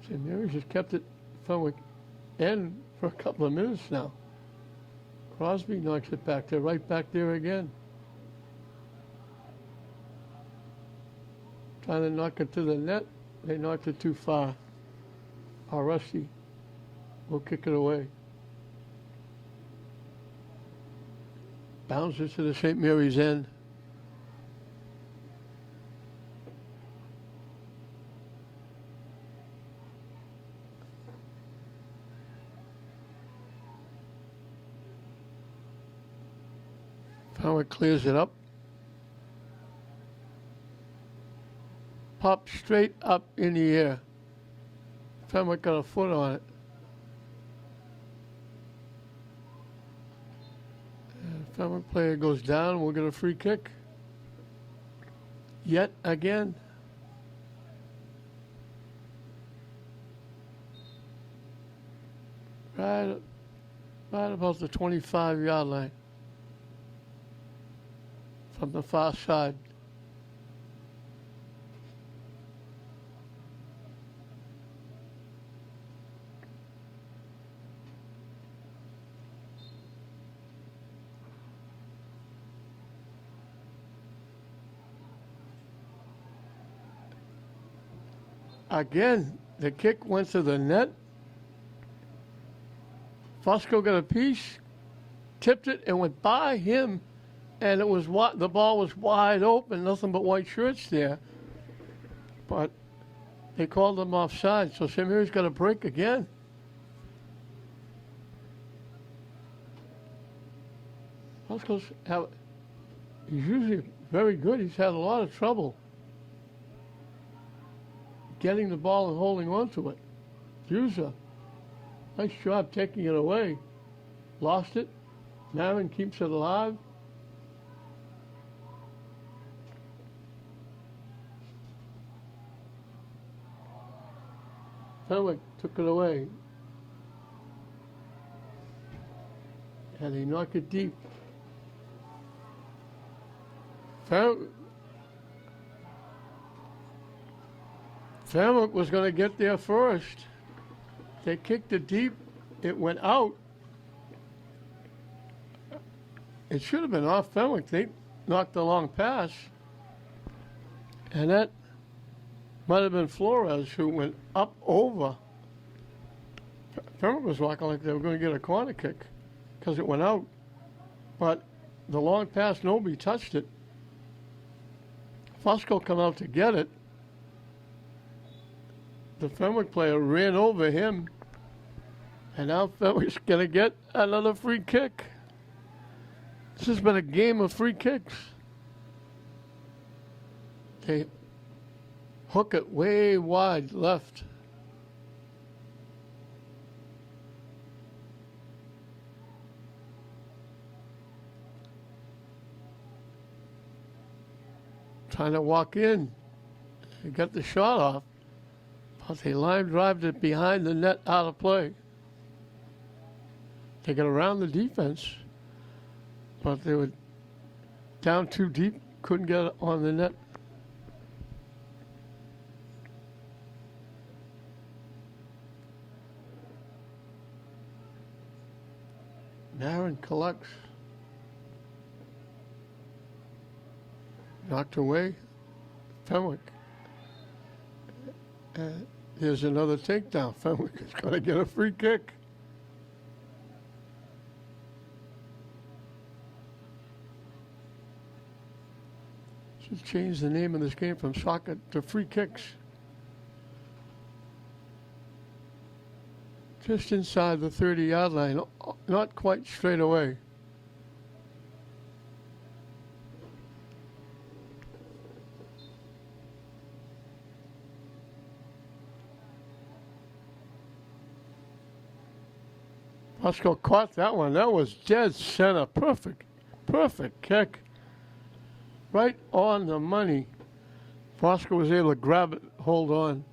St. Mary's has kept it Fenwick in for a couple of minutes now. Crosby knocks it back there, right back there again. Trying to knock it to the net. They knocked it too far. Aresti will kick it away. Bounces to the St. Mary's end. Fenwick clears it up. Popped straight up in the air. Fenwick got a foot on it. And Fenwick player goes down. We'll get a free kick. Yet again. Right about the 25-yard line. From the far side. Again, the kick went to the net. Fosco got a piece, tipped it, and went by him, and it was the ball was wide open, nothing but white shirts there. But they called them offside, so St. Mary's got a break again. He's usually very good. He's had a lot of trouble getting the ball and holding on to it. User, nice job taking it away. Lost it. Marin keeps it alive. Fenwick took it away. And he knocked it deep. Fenwick was going to get there first. They kicked it deep. It went out. It should have been off Fenwick. They knocked the long pass. And that might have been Flores who went up over. Fenwick was walking like they were going to get a corner kick because it went out. But the long pass, nobody touched it. Fosco come out to get it. The Fenwick player ran over him. And now Fenwick's going to get another free kick. This has been a game of free kicks. They hook it way wide left. Trying to walk in. They got the shot off. But they line drived it behind the net out of play. They got around the defense. But they were down too deep. Couldn't get it on the net. Marin collects. Knocked away. Fenwick. Here's another takedown. Fenwick is going to get a free kick. Should change the name of this game from soccer to free kicks. Just inside the 30-yard line, not quite straight away. Fosco caught that one. That was dead center. Perfect kick. Right on the money. Fosco was able to grab it, hold on.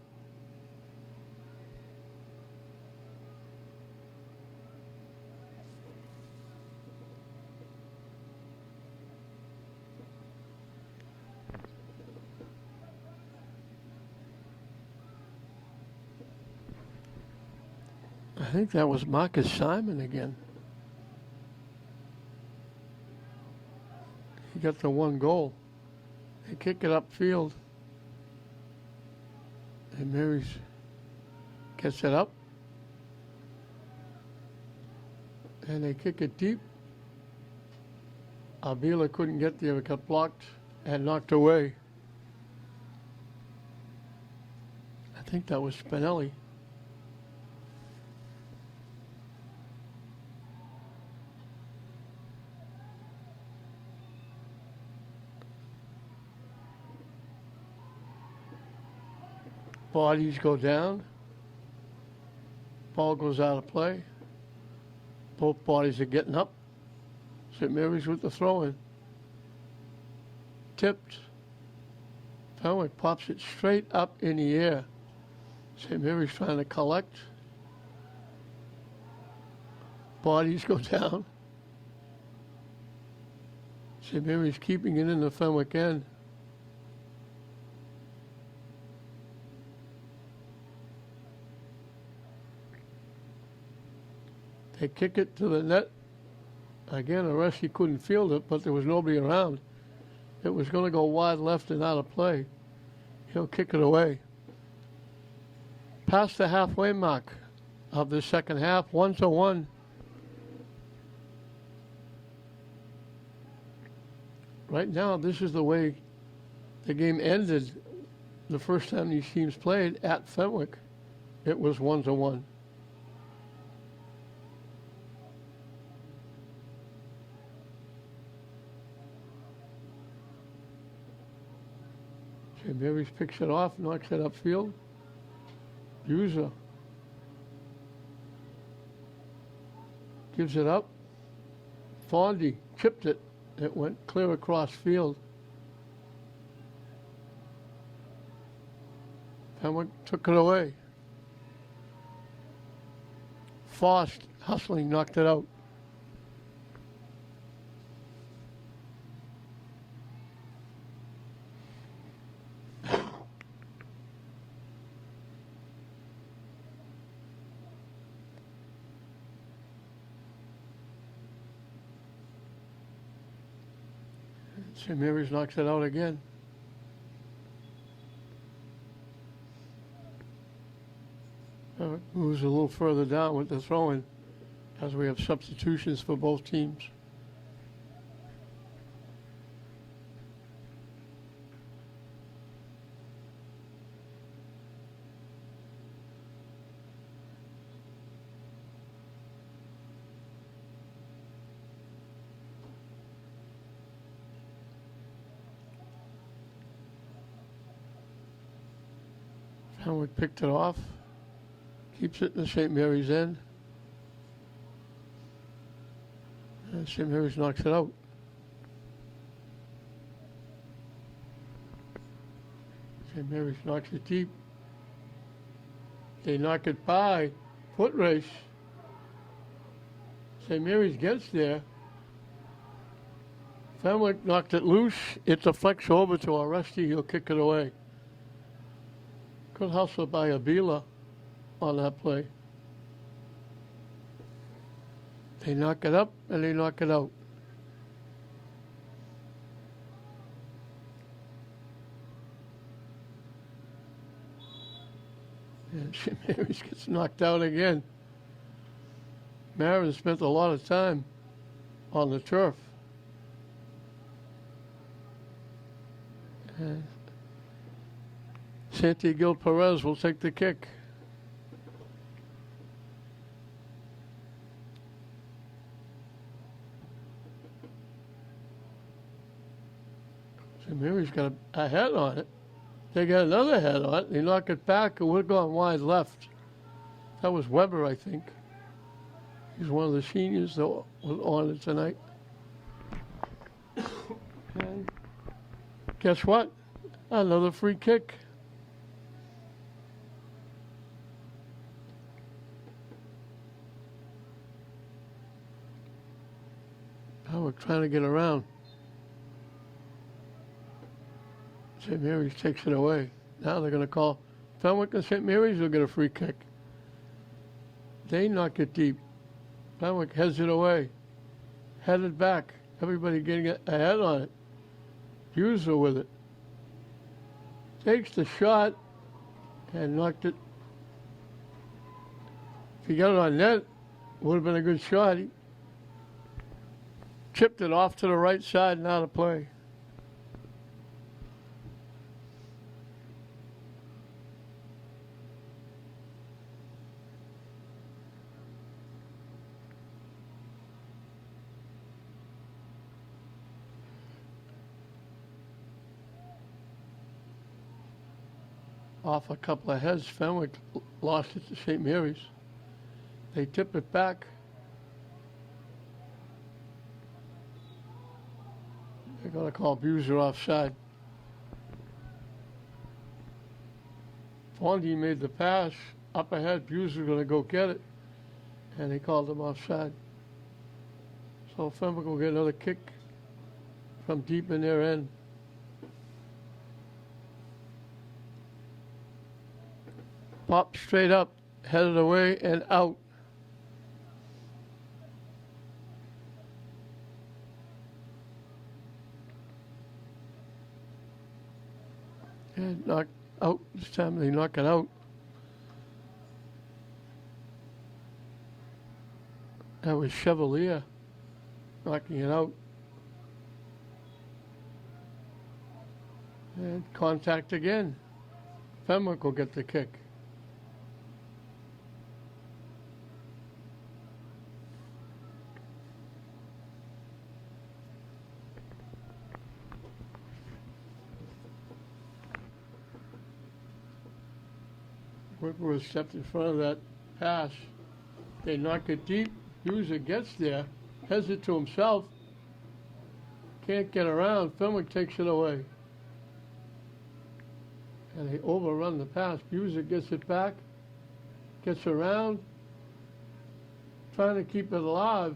I think that was Marcus Simon again. He got the one goal. They kick it upfield. And Marys gets it up. And they kick it deep. Avila couldn't get there. It got blocked and knocked away. I think that was Spinelli. Bodies go down. Ball goes out of play. Both bodies are getting up. St. Mary's with the throw-in. Tipped. Fenwick pops it straight up in the air. St. Mary's trying to collect. Bodies go down. St. Mary's keeping it in the Fenwick end. They kick it to the net. Again, Aresi couldn't field it, but there was nobody around. It was going to go wide left and out of play. He'll kick it away. Past the halfway mark of the second half, 1-1. Right now, this is the way the game ended the first time these teams played at Fenwick. It was 1-1. St. Mary's picks it off, knocks it upfield. User gives it up. Fondy chipped it. It went clear across field. Fenwick took it away. Fost, hustling, knocked it out. St. Mary's knocks it out again. Moves a little further down with the throw-in as we have substitutions for both teams. Fenwick picked it off. Keeps it in the St. Mary's end. And St. Mary's knocks it out. St. Mary's knocks it deep. They knock it by. Foot race. St. Mary's gets there. Fenwick knocked it loose. It deflects over to our Rusty. He'll kick it away. Good hustle by Abila on that play. They knock it up and they knock it out. And St. Mary's gets knocked out again. Marin spent a lot of time on the turf. And Santi Gil Perez will take the kick. St. Mary's got a head on it. They got another head on it. They knock it back, and we're going wide left. That was Weber, I think. He's one of the seniors that was on it tonight. And guess what? Another free kick. Now we're trying to get around. St. Mary's takes it away. Now they're going to call Fenwick and St. Mary's will get a free kick. They knock it deep. Fenwick heads it away. Headed back. Everybody getting a head on it. User with it. Takes the shot and knocked it. If he got it on net, it would have been a good shot. He chipped it off to the right side and out of play. Off a couple of heads, Fenwick lost it to St. Mary's. They tip it back. They're going to call Buser offside. Fondy made the pass. Up ahead, Buser's going to go get it. And they called him offside. So Fenwick will get another kick from deep in their end. Pop straight up, headed away and out. And knocked out. This time they knock it out. That was Chevalier knocking it out. And contact again. Fenwick will get the kick. Whitworth stepped in front of that pass. They knock it deep. User gets there, heads it to himself, can't get around. Fenwick takes it away. And they overrun the pass. User gets it back, gets around, trying to keep it alive.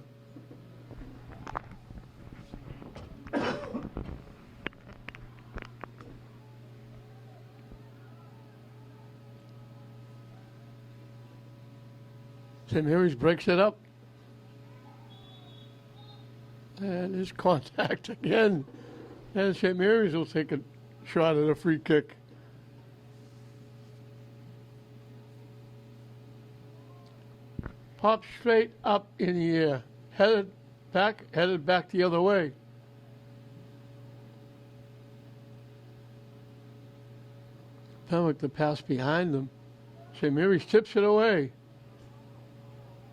St. Mary's breaks it up. And there's contact again. And St. Mary's will take a shot at a free kick. Popped straight up in the air. Headed back the other way. Fenwick the pass behind them. St. Mary's tips it away.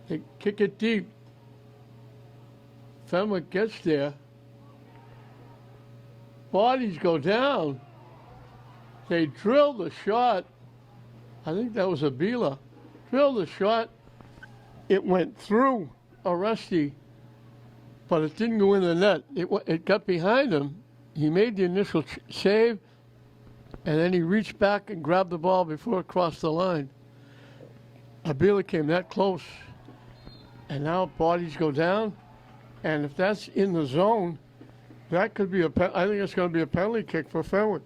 They kick it deep. Fenwick gets there. Bodies go down. They drill the shot. I think that was a Beeler. Drill the shot. It went through Oresti, but it didn't go in the net. It got behind him. He made the initial save, and then he reached back and grabbed the ball before it crossed the line. Abila came that close. And now bodies go down, and if that's in the zone, that could be I think it's going to be a penalty kick for Fenwick.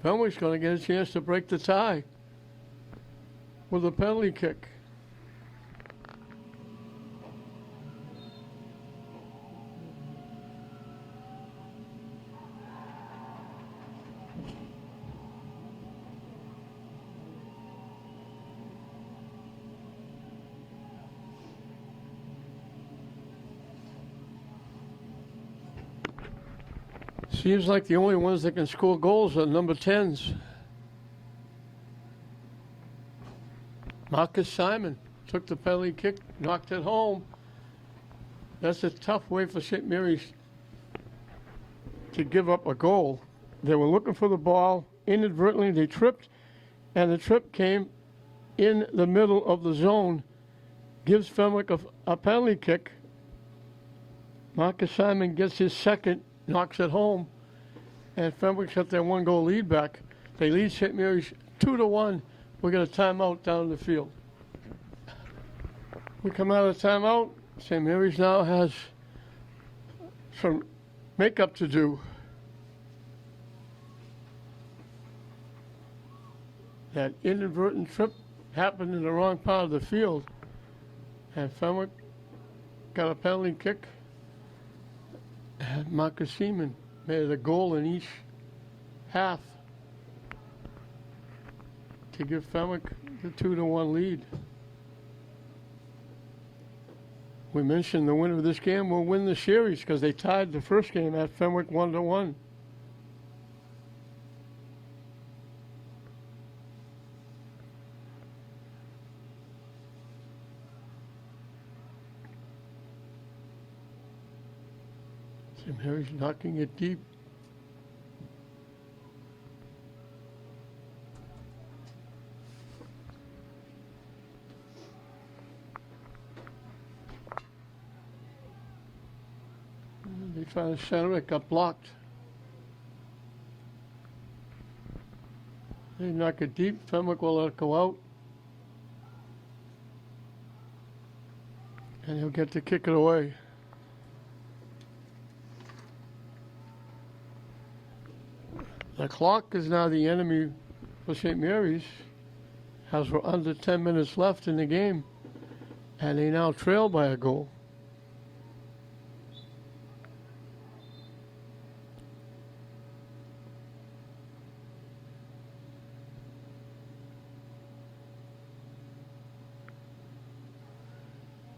Fenwick's going to get a chance to break the tie with a penalty kick. Seems like the only ones that can score goals are number 10s. Marcus Simon took the penalty kick, knocked it home. That's a tough way for St. Mary's to give up a goal. They were looking for the ball. Inadvertently, they tripped, and the trip came in the middle of the zone. Gives Fenwick a penalty kick. Marcus Simon gets his second, knocks it home, and Fenwick's got their one-goal lead back. They lead St. Mary's 2-1. We got a timeout down the field. We come out of the timeout. St. Mary's now has some makeup to do. That inadvertent trip happened in the wrong part of the field, and Fenwick got a penalty kick. And Marcus Seaman made a goal in each half to give Fenwick the 2-1 lead. We mentioned the winner of this game will win the series because they tied the first game at Fenwick 1-1. St. Mary's knocking it deep. They try to center it, got blocked. They knock it deep. Fenwick will let it go out. And he'll get to kick it away. The clock is now the enemy for St. Mary's, as we're under 10 minutes left in the game, and they now trail by a goal.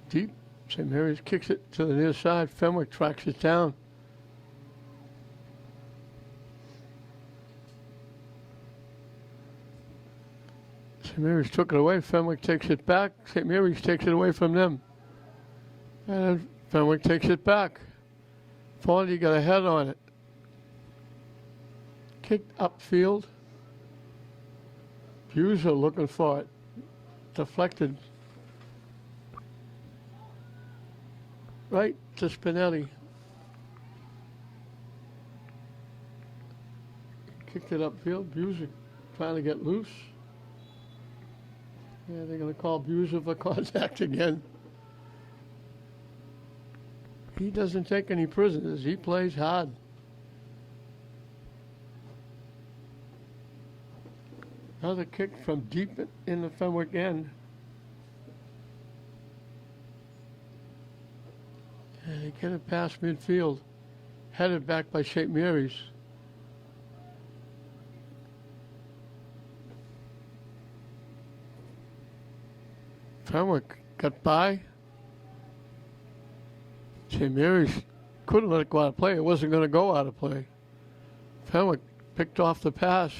Deep, St. Mary's kicks it to the near side. Fenwick tracks it down. St. Mary's took it away. Fenwick takes it back. St. Mary's takes it away from them. And Fenwick takes it back. Fondy got a head on it. kicked upfield. Buser looking for it. Deflected. Right to Spinelli. Kicked it upfield. Buser trying to get loose. Yeah, they're going to call Buser for contact again. He doesn't take any prisoners. He plays hard. Another kick from deep in the Fenwick end. And they get it past midfield. Headed back by St. Mary's. Fenwick got by. St. Mary's couldn't let it go out of play. It wasn't going to go out of play. Fenwick picked off the pass.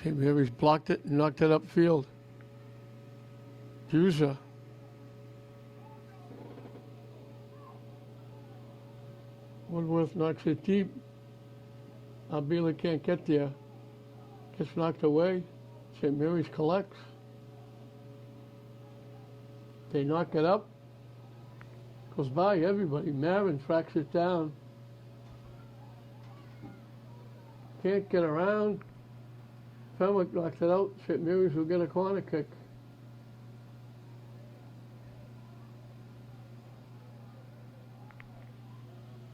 St. Mary's blocked it and knocked it upfield. Buser. Woodworth knocks it deep. Albila can't get there. Gets knocked away. St. Mary's collects. They knock it up. Goes by everybody. Marin tracks it down. Can't get around. Fenwick knocks it out. St. Mary's will get a corner kick.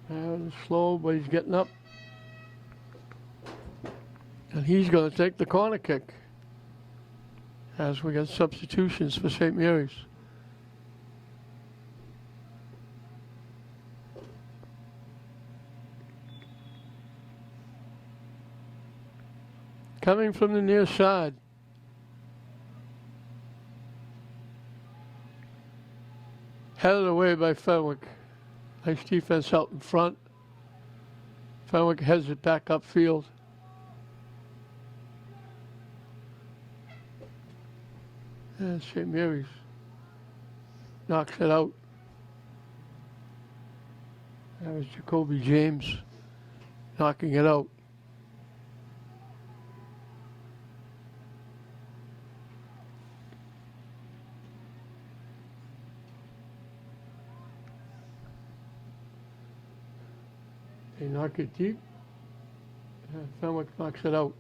And slow, but he's getting up. And he's going to take the corner kick as we got substitutions for St. Mary's. Coming from the near side. Headed away by Fenwick. Nice defense out in front. Fenwick heads it back upfield. And St. Mary's knocks it out. That was Jacoby James knocking it out. They knock it deep. And Fenwick knocks it out.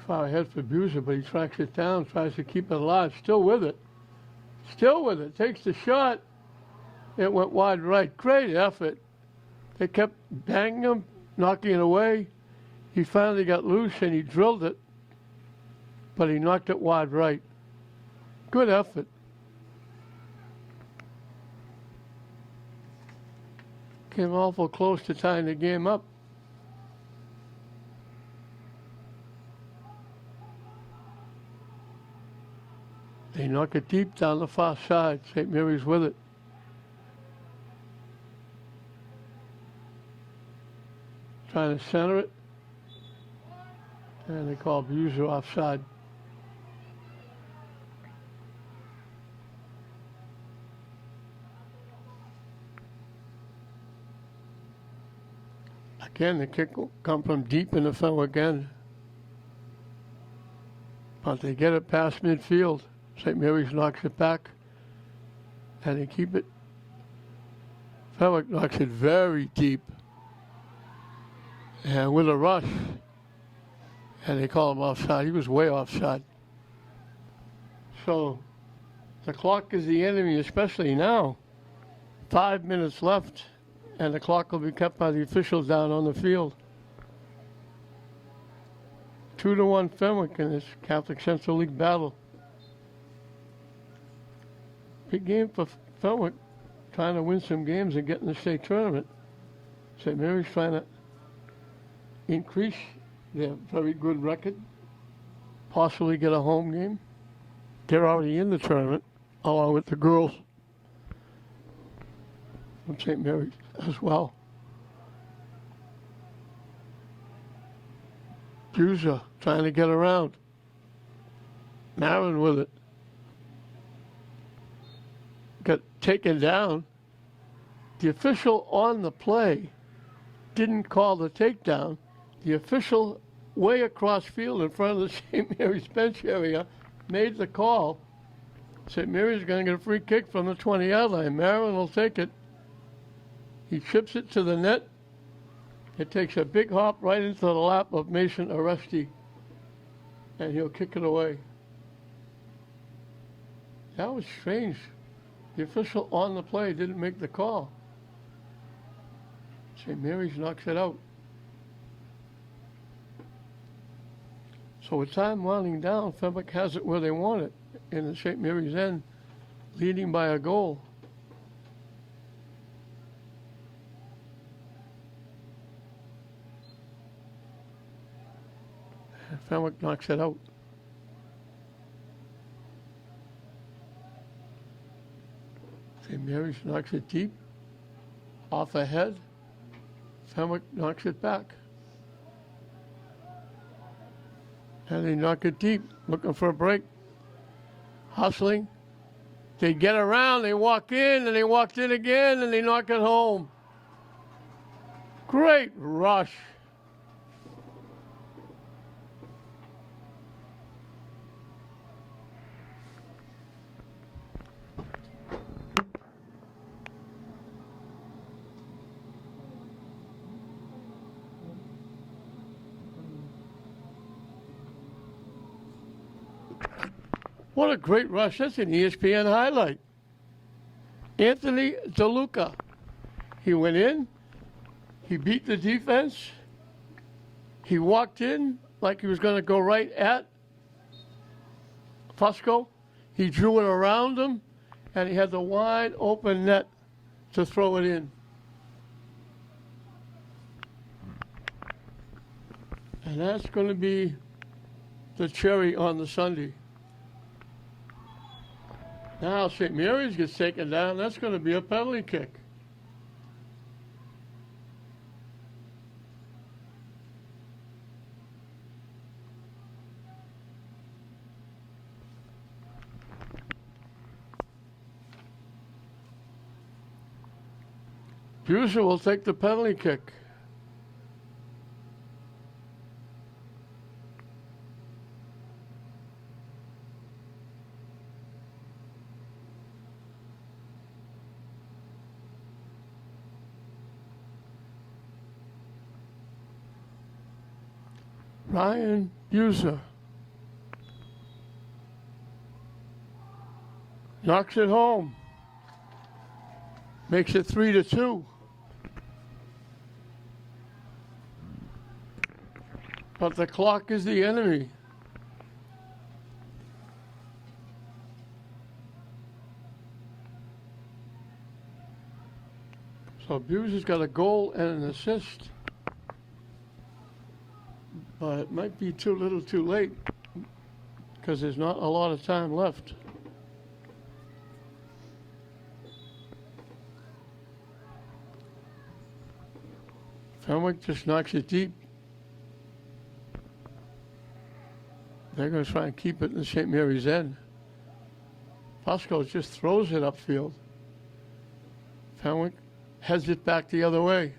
Far ahead for Buser, but he tracks it down, tries to keep it alive. Still with it. Still with it. Takes the shot. It went wide right. Great effort. They kept banging him, knocking it away. He finally got loose and he drilled it, but he knocked it wide right. Good effort. Came awful close to tying the game up. They knock it deep down the far side. St. Mary's with it. Trying to center it. And they call Buser offside. Again, the kick will come from deep in the Fenwick end. But they get it past midfield. St. Mary's knocks it back. And they keep it. Fenwick knocks it very deep. And with a rush. And they call him offside. He was way offside. So the clock is the enemy, especially now. 5 minutes left, and the clock will be kept by the officials down on the field. 2-1 Fenwick in this Catholic Central League battle. Big game for Fenwick, trying to win some games and get in the state tournament. St. Mary's trying to increase their very good record, possibly get a home game. They're already in the tournament, along with the girls from St. Mary's as well. Buser trying to get around. Marin with it. Got taken down. The official on the play didn't call the takedown. The official way across field in front of the St. Mary's bench area made the call. St. Mary's going to get a free kick from the 20-yard line. Marin will take it. He chips it to the net. It takes a big hop right into the lap of Mason Aresti, and he'll kick it away. That was strange. The official on the play didn't make the call. St. Mary's knocks it out. So with time winding down, Fenwick has it where they want it, in the St. Mary's end, leading by a goal. And Fenwick knocks it out. St. Mary's knocks it deep, off ahead. Fenwick knocks it back. And they knock it deep, looking for a break. Hustling. They get around, they walk in, and they walked in again, and they knock it home. Great rush. What a great rush. That's an ESPN highlight. Anthony DeLuca. He went in. He beat the defense. He walked in like he was going to go right at Fusco. He drew it around him, and he had the wide open net to throw it in. And that's going to be the cherry on the sundae. Now St. Mary's gets taken down. That's going to be a penalty kick. Buser will take the penalty kick. Ryan Buser knocks it home, makes it 3-2. But the clock is the enemy. So Buser's got a goal and an assist. But it might be too little too late because there's not a lot of time left. Fenwick just knocks it deep. They're going to try and keep it in the St. Mary's end. Fusco just throws it upfield. Fenwick heads it back the other way.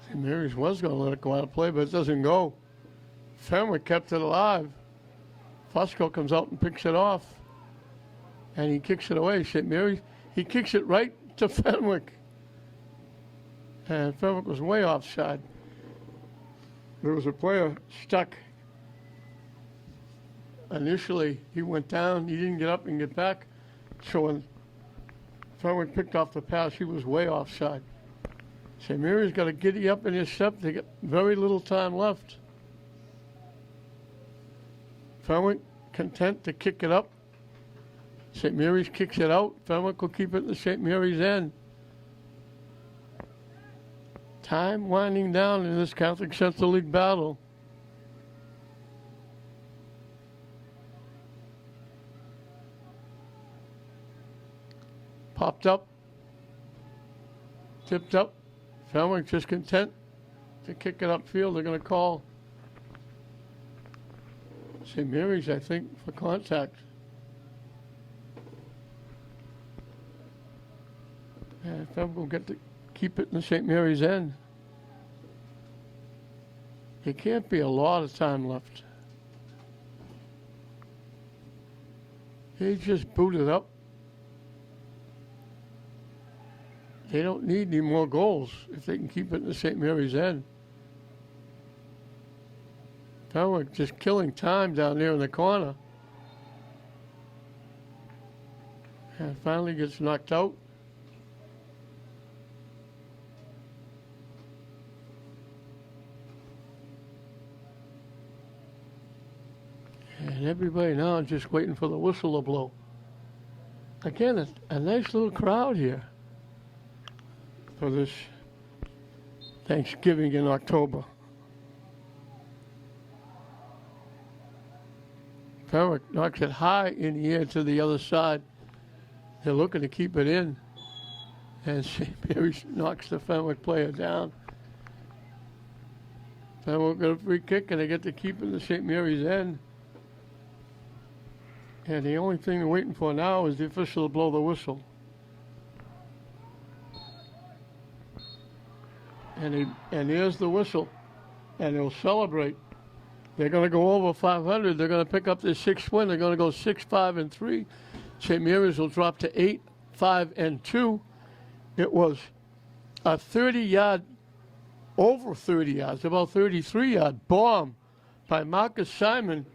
St. Mary's was going to let it go out of play, but it doesn't go. Fenwick kept it alive. Fusco comes out and picks it off. And he kicks it away. St. Mary's, he kicks it right to Fenwick. And Fenwick was way offside. There was a player stuck. Initially, he went down. He didn't get up and get back. So when Fenwick picked off the pass, he was way offside. St. Mary's got to giddy up in his step. They got very little time left. Fenwick content to kick it up. St. Mary's kicks it out. Fenwick will keep it in the St. Mary's end. Time winding down in this Catholic Central League battle. Popped up. Tipped up. Fenwick just content to kick it upfield. They're going to call St. Mary's, I think, for contact. And Fenwick will get to keep it in the St. Mary's end. There can't be a lot of time left. They just booted up. They don't need any more goals if they can keep it in the St. Mary's end. Fenwick just killing time down there in the corner. And finally gets knocked out. And everybody now is just waiting for the whistle to blow. Again, a nice little crowd here for this Thanksgiving in October. Fenwick knocks it high in the air to the other side. They're looking to keep it in. And St. Mary's knocks the Fenwick player down. Fenwick got a free kick and they get to keep it in the St. Mary's end. And the only thing they're waiting for now is the official to blow the whistle. And there's the whistle. And they'll celebrate. They're going to go over 500. They're going to pick up their sixth win. They're going to go 6-5-3. St. Mary's will drop to 8-5-2. It was a 30-yard, over 30 yards, about 33-yard bomb by Marcus Simon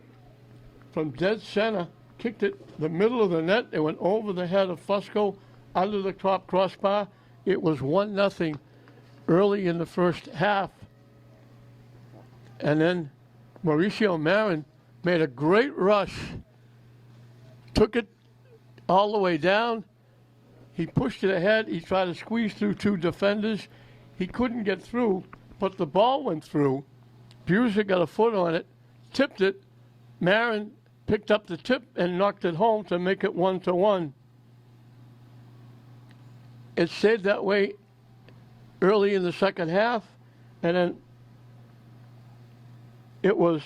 from dead center. Kicked it the middle of the net. It went over the head of Fusco, under the top crossbar. It was 1-0 early in the first half. And then Mauricio Marin made a great rush, took it all the way down. He pushed it ahead. He tried to squeeze through two defenders. He couldn't get through, but the ball went through. Buser got a foot on it, tipped it. Marin picked up the tip and knocked it home to make it 1-1. It stayed that way early in the second half, and then it was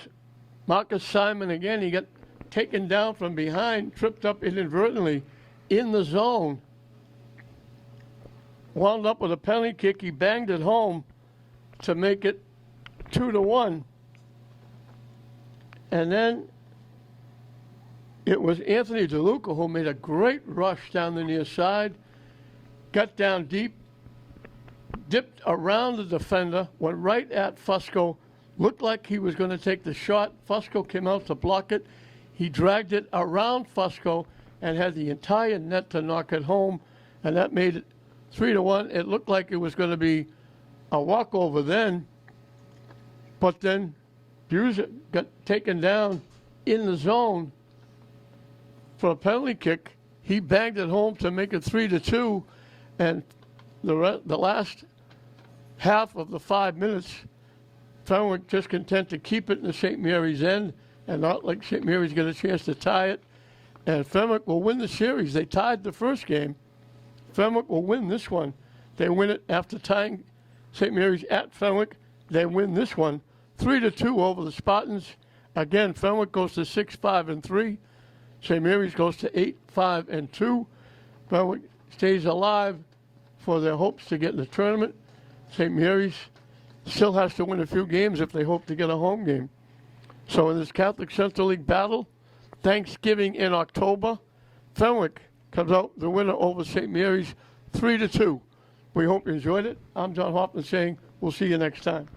Marcus Simon again. He got taken down from behind, tripped up inadvertently in the zone. Wound up with a penalty kick. He banged it home to make it 2-1. And then it was Anthony DeLuca who made a great rush down the near side, got down deep, dipped around the defender, went right at Fusco, looked like he was going to take the shot. Fusco came out to block it. He dragged it around Fusco and had the entire net to knock it home, and that made it 3-1. It looked like it was going to be a walkover then, but then Buser got taken down in the zone for a penalty kick. He banged it home to make it 3-2, and the last half of the 5 minutes, Fenwick just content to keep it in the St. Mary's end and not let St. Mary's get a chance to tie it. And Fenwick will win the series. They tied the first game. Fenwick will win this one. They win it after tying St. Mary's at Fenwick. They win this one 3-2 over the Spartans. Again, Fenwick goes to 6-5-3. St. Mary's goes to 8-5-2. Fenwick stays alive for their hopes to get in the tournament. St. Mary's still has to win a few games if they hope to get a home game. So in this Catholic Central League battle, Thanksgiving in October, Fenwick comes out the winner over St. Mary's 3-2. We hope you enjoyed it. I'm John Hoffman saying we'll see you next time.